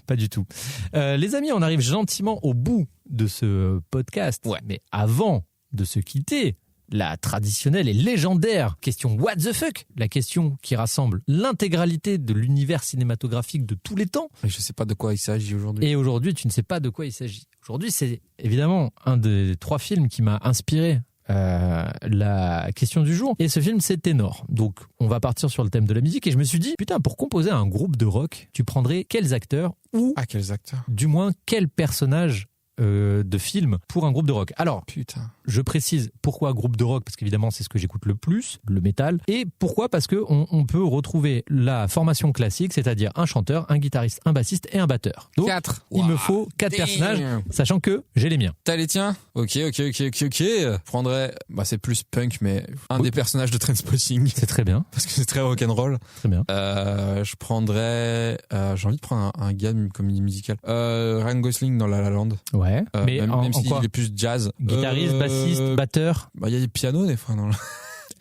pas du tout. Les amis, on arrive gentiment au bout de ce podcast. Ouais. Mais avant de se quitter, la traditionnelle et légendaire question What the fuck? La question qui rassemble l'intégralité de l'univers cinématographique de tous les temps. Je sais pas de quoi il s'agit aujourd'hui. Et aujourd'hui, tu ne sais pas de quoi il s'agit. Aujourd'hui, c'est évidemment un des 3 films qui m'a inspiré la question du jour. Et ce film, c'est Ténor. Donc, on va partir sur le thème de la musique. Et je me suis dit, putain, pour composer un groupe de rock, tu prendrais quels acteurs ou, quels acteurs? Du moins, quel personnage de film pour un groupe de rock. Alors, putain. Je précise pourquoi groupe de rock, parce qu'évidemment c'est ce que j'écoute le plus, le métal. Et pourquoi? Parce que on peut retrouver la formation classique, c'est-à-dire un chanteur, un guitariste, un bassiste et un batteur. Donc 4. Il me faut 4 personnages, sachant que j'ai les miens. T'as les tiens? Ok. Je prendrais, c'est plus punk, mais un des personnages de Trainspotting. C'est très bien. Parce que c'est très rock'n'roll. Très bien. Je prendrais, j'ai envie de prendre un gars de comédie musicale. Ryan Gosling dans La La Land. Ouais. Mais même s'il quoi? est plus jazz. Guitariste, bassiste, batteur. Il y a des pianos des fois. Non.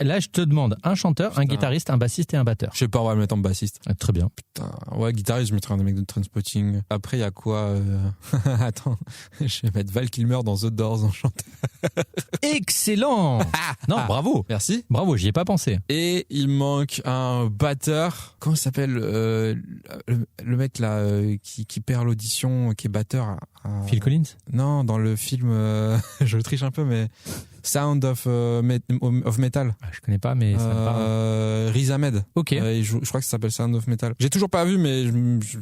Là, je te demande un chanteur, un guitariste, un bassiste et un batteur. Je sais pas, on va le mettre en bassiste. Très bien. Putain, ouais, guitariste, je mettrais un des mecs de Trainspotting. Après, il y a quoi Attends, je vais mettre Val Kilmer dans The Doors en chanteur. Excellent. Non, bravo. Merci. Bravo, j'y ai pas pensé. Et il manque un batteur. Comment il s'appelle le mec là qui perd l'audition, qui est batteur Phil Collins? Non, dans le film, je triche un peu, mais Sound of Metal. Je connais pas, mais ça me parle. Riz Ahmed. Ok. Je crois que ça s'appelle Sound of Metal. J'ai toujours pas vu, mais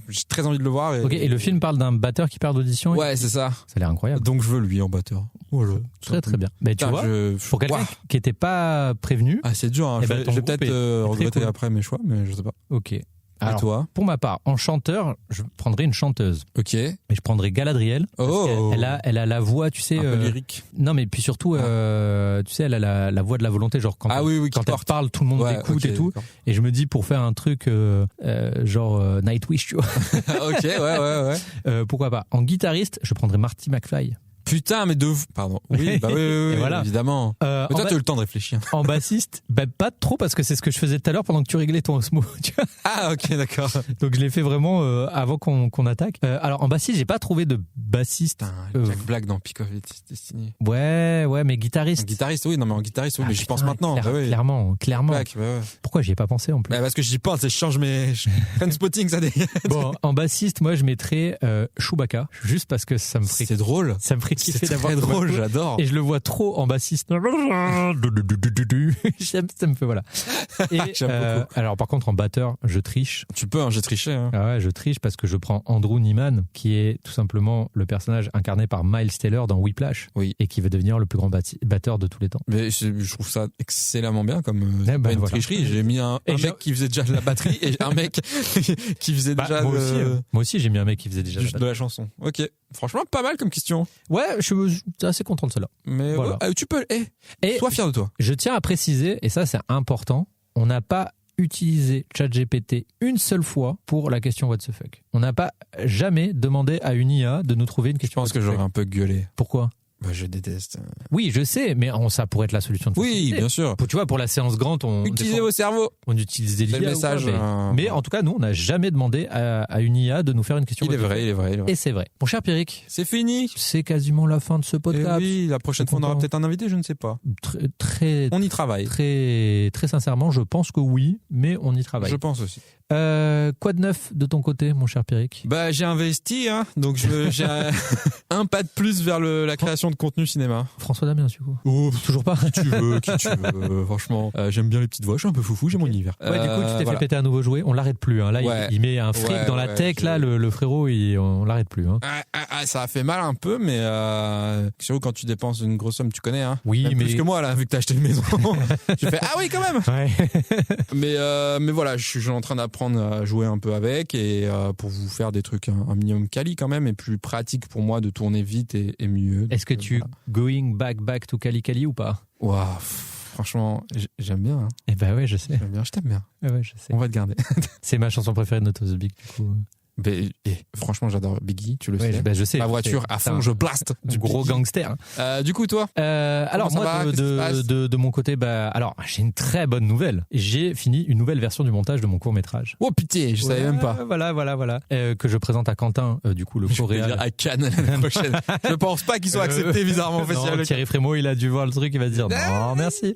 j'ai très envie de le voir. Ok. Et le film parle d'un batteur qui perd l'audition. Ouais, c'est ça. Ça a l'air incroyable. Donc je veux lui en batteur. Voilà. Très bien. Mais tu vois, pour quelqu'un qui était pas prévenu. C'est dur. Hein. Je vais peut-être regretter après mes choix, mais je sais pas. Ok. Alors, et toi? Pour ma part, en chanteur, je prendrais une chanteuse. Ok. Mais je prendrais Galadriel. Oh. Elle a la voix, tu sais. Un peu lyrique. Non, mais puis surtout, tu sais, elle a la voix de la volonté, genre quand quand elle parle, tout le monde l'écoute et tout. D'accord. Et je me dis, pour faire un truc genre Nightwish, tu vois. Ok, ouais. Pourquoi pas? En guitariste, je prendrais Marty McFly. Putain, mais pardon. Oui, voilà. Évidemment. Mais toi, tu as eu le temps de réfléchir. En bassiste, pas trop, parce que c'est ce que je faisais tout à l'heure pendant que tu réglais ton osmo. Tu vois. Ah, ok, d'accord. Donc je l'ai fait vraiment avant qu'on attaque. Alors en bassiste, j'ai pas trouvé de bassiste. Jack Black dans Peak of Destiny. Ouais, mais guitariste. En guitariste, oui, mais j'y pense maintenant. Clairement. Black, Pourquoi j'y ai pas pensé en plus? Parce que j'y pense, je change mes Trainspotting, ça dégage. Bon, en bassiste, moi je mettrais Chewbacca, juste parce que ça me ferait. C'est drôle. Ça me ferait kiffé C'est d'avoir très ce drôle, voix. j'adore. Et je le vois trop en bassiste. J'aime, ça me fait voilà. Et J'aime beaucoup. alors par contre en batteur, je triche. Tu peux, hein, j'ai triché. Hein. Ah ouais, je triche parce que je prends Andrew Neiman, qui est tout simplement le personnage incarné par Miles Taylor dans Whiplash, Oui. et qui veut devenir le plus grand batteur de tous les temps. Mais je trouve ça excellemment bien comme Eh ben, pas une voilà. tricherie. J'ai mis un Et mec qui faisait déjà de la batterie et un mec qui faisait déjà moi aussi, j'ai mis un mec qui faisait déjà de la chanson. Ok, franchement pas mal comme question. Ouais, je suis assez content de cela. Mais Voilà. ouais, tu peux. Et Sois fier de toi. je tiens à préciser, et ça c'est important, on n'a pas utilisé ChatGPT une seule fois pour la question what the fuck. On n'a pas jamais demandé à une IA de nous trouver une Je question. pense que what the j'aurais fuck. un peu gueulé. Pourquoi ? Bah, je déteste. Oui, je sais, mais ça pourrait être la solution de Oui, facilité. bien sûr. Tu vois, pour la séance grande, Utilisez des fois, vos cerveaux. on utilise des C'est le IA. message. Mais en tout cas, nous, on n'a jamais demandé à une IA de nous faire une question. Il est what the vrai, fuck. il est vrai. Et c'est vrai. Mon cher Pierrick, C'est fini. c'est quasiment la fin de ce Et podcast. oui, la prochaine fois on aura peut-être un invité, je ne sais pas. Très, On y travaille. très sincèrement, je pense que oui, mais on y travaille. Je pense aussi. Quoi de neuf de ton côté, mon cher Pierrick ? Bah, j'ai investi, hein, donc j'ai un pas de plus vers la création de contenu cinéma. François Damien, du coup. Oh, Toujours pas. qui tu veux, franchement. J'aime bien les petites voix, je suis un peu foufou, j'ai mon univers. Ouais, du coup, tu t'es voilà. fait péter un nouveau jouet. On l'arrête plus. Hein. Là, Ouais. il met un fric dans la tech. Là, le frérot, on l'arrête plus. Hein. Ça a fait mal un peu, mais surtout quand tu dépenses une grosse somme, tu connais, hein. Oui, Même mais plus que moi là, vu que t'as acheté une maison. J'ai fait ah oui quand même. Ouais. Mais voilà, je suis en train d'apprendre à jouer un peu avec et pour vous faire des trucs un minimum quali quand même et plus pratique pour moi de tourner vite et mieux. Est-ce que Donc, tu going back to Cali Cali ou pas ? Waouh, franchement, j'aime bien. Hein. Eh ben ouais, je sais. J'aime bien, je t'aime bien. Ouais, je sais. On va te garder. C'est ma chanson préférée de Notorious Big, du coup. Franchement, j'adore Biggie, tu le Ouais, sais. je sais. Ma voiture à fond, je blast Du gros Biggie. gangster. Du coup, toi Alors ça moi, va ? Qu'est-ce qui se passe de mon côté, alors j'ai une très bonne nouvelle. J'ai fini une nouvelle version du montage de mon court métrage. Oh pitié, je savais même pas. Voilà. Que je présente à Quentin, du coup le Je vais coréen. dire à Cannes l'année prochaine. Je pense pas qu'ils soient acceptés bizarrement au festival. Non, Thierry Frémaux, il a dû voir le truc, il va se dire non, merci.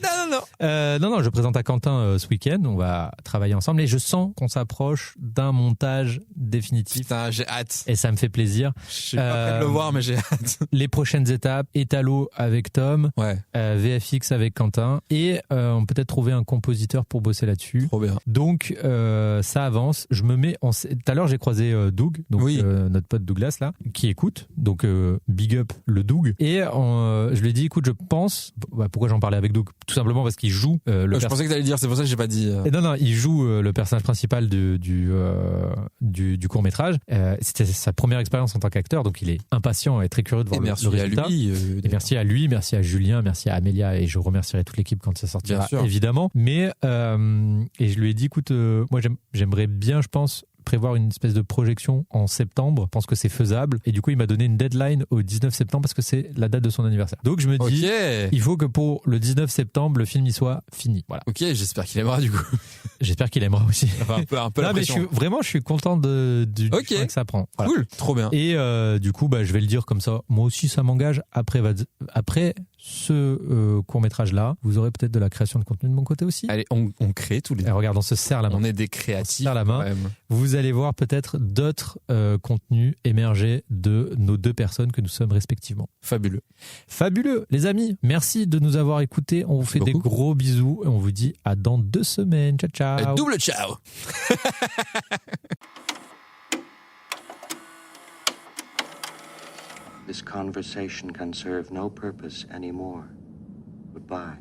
Non, je présente à Quentin ce week-end. On va travailler ensemble et je sens qu'on s'approche d'un montage définitif. Putain, j'ai hâte. Et ça me fait plaisir. Je suis pas prêt de le voir, mais j'ai hâte. Les prochaines étapes, Étalo avec Tom, Ouais, VFX avec Quentin, et on peut peut-être trouver un compositeur pour bosser là-dessus. trop bien. Donc ça avance. Je me mets en. Tout à l'heure j'ai croisé Doug, donc Oui. notre pote Douglas là, qui écoute. Donc big up le Doug. Et je lui ai dit écoute, je pense. Pourquoi j'en parlais avec Doug ? Tout simplement parce qu'il joue Je pensais que t'allais dire, c'est pour ça que j'ai pas dit. Et non, il joue le personnage principal du court métrage. C'était sa première expérience en tant qu'acteur, donc il est impatient et très curieux de voir le merci résultat. à lui. Et merci à lui, merci à Julien, merci à Amélia, et je remercierai toute l'équipe quand ça sortira, Bien sûr. évidemment. Mais et je lui ai dit, écoute, moi j'aimerais bien, je pense, prévoir une espèce de projection en septembre. Je pense que c'est faisable. Et du coup, il m'a donné une deadline au 19 septembre parce que c'est la date de son anniversaire. Donc je me dis, Ok. il faut que pour le 19 septembre, le film y soit fini. Voilà. Ok, j'espère qu'il aimera du coup. J'espère qu'il aimera aussi. Enfin, un peu la Non, mais pression. je suis content du Ok. chemin que ça prend. Voilà. Cool, trop bien. Et du coup, je vais le dire comme ça. Moi aussi, ça m'engage. Après ce court-métrage-là, vous aurez peut-être de la création de contenu de mon côté aussi. Allez, on crée tous les Et deux. regarde, on se serre la main. On est des On se créatifs. serre la main. quand même. Vous allez voir peut-être d'autres contenus émerger de nos deux personnes que nous sommes respectivement. Fabuleux. Fabuleux, les amis. Merci de nous avoir écoutés. On vous fait des beaucoup. gros bisous et on vous dit à dans 2 semaines. Ciao, ciao. Double ciao. This conversation can serve no purpose anymore. Goodbye.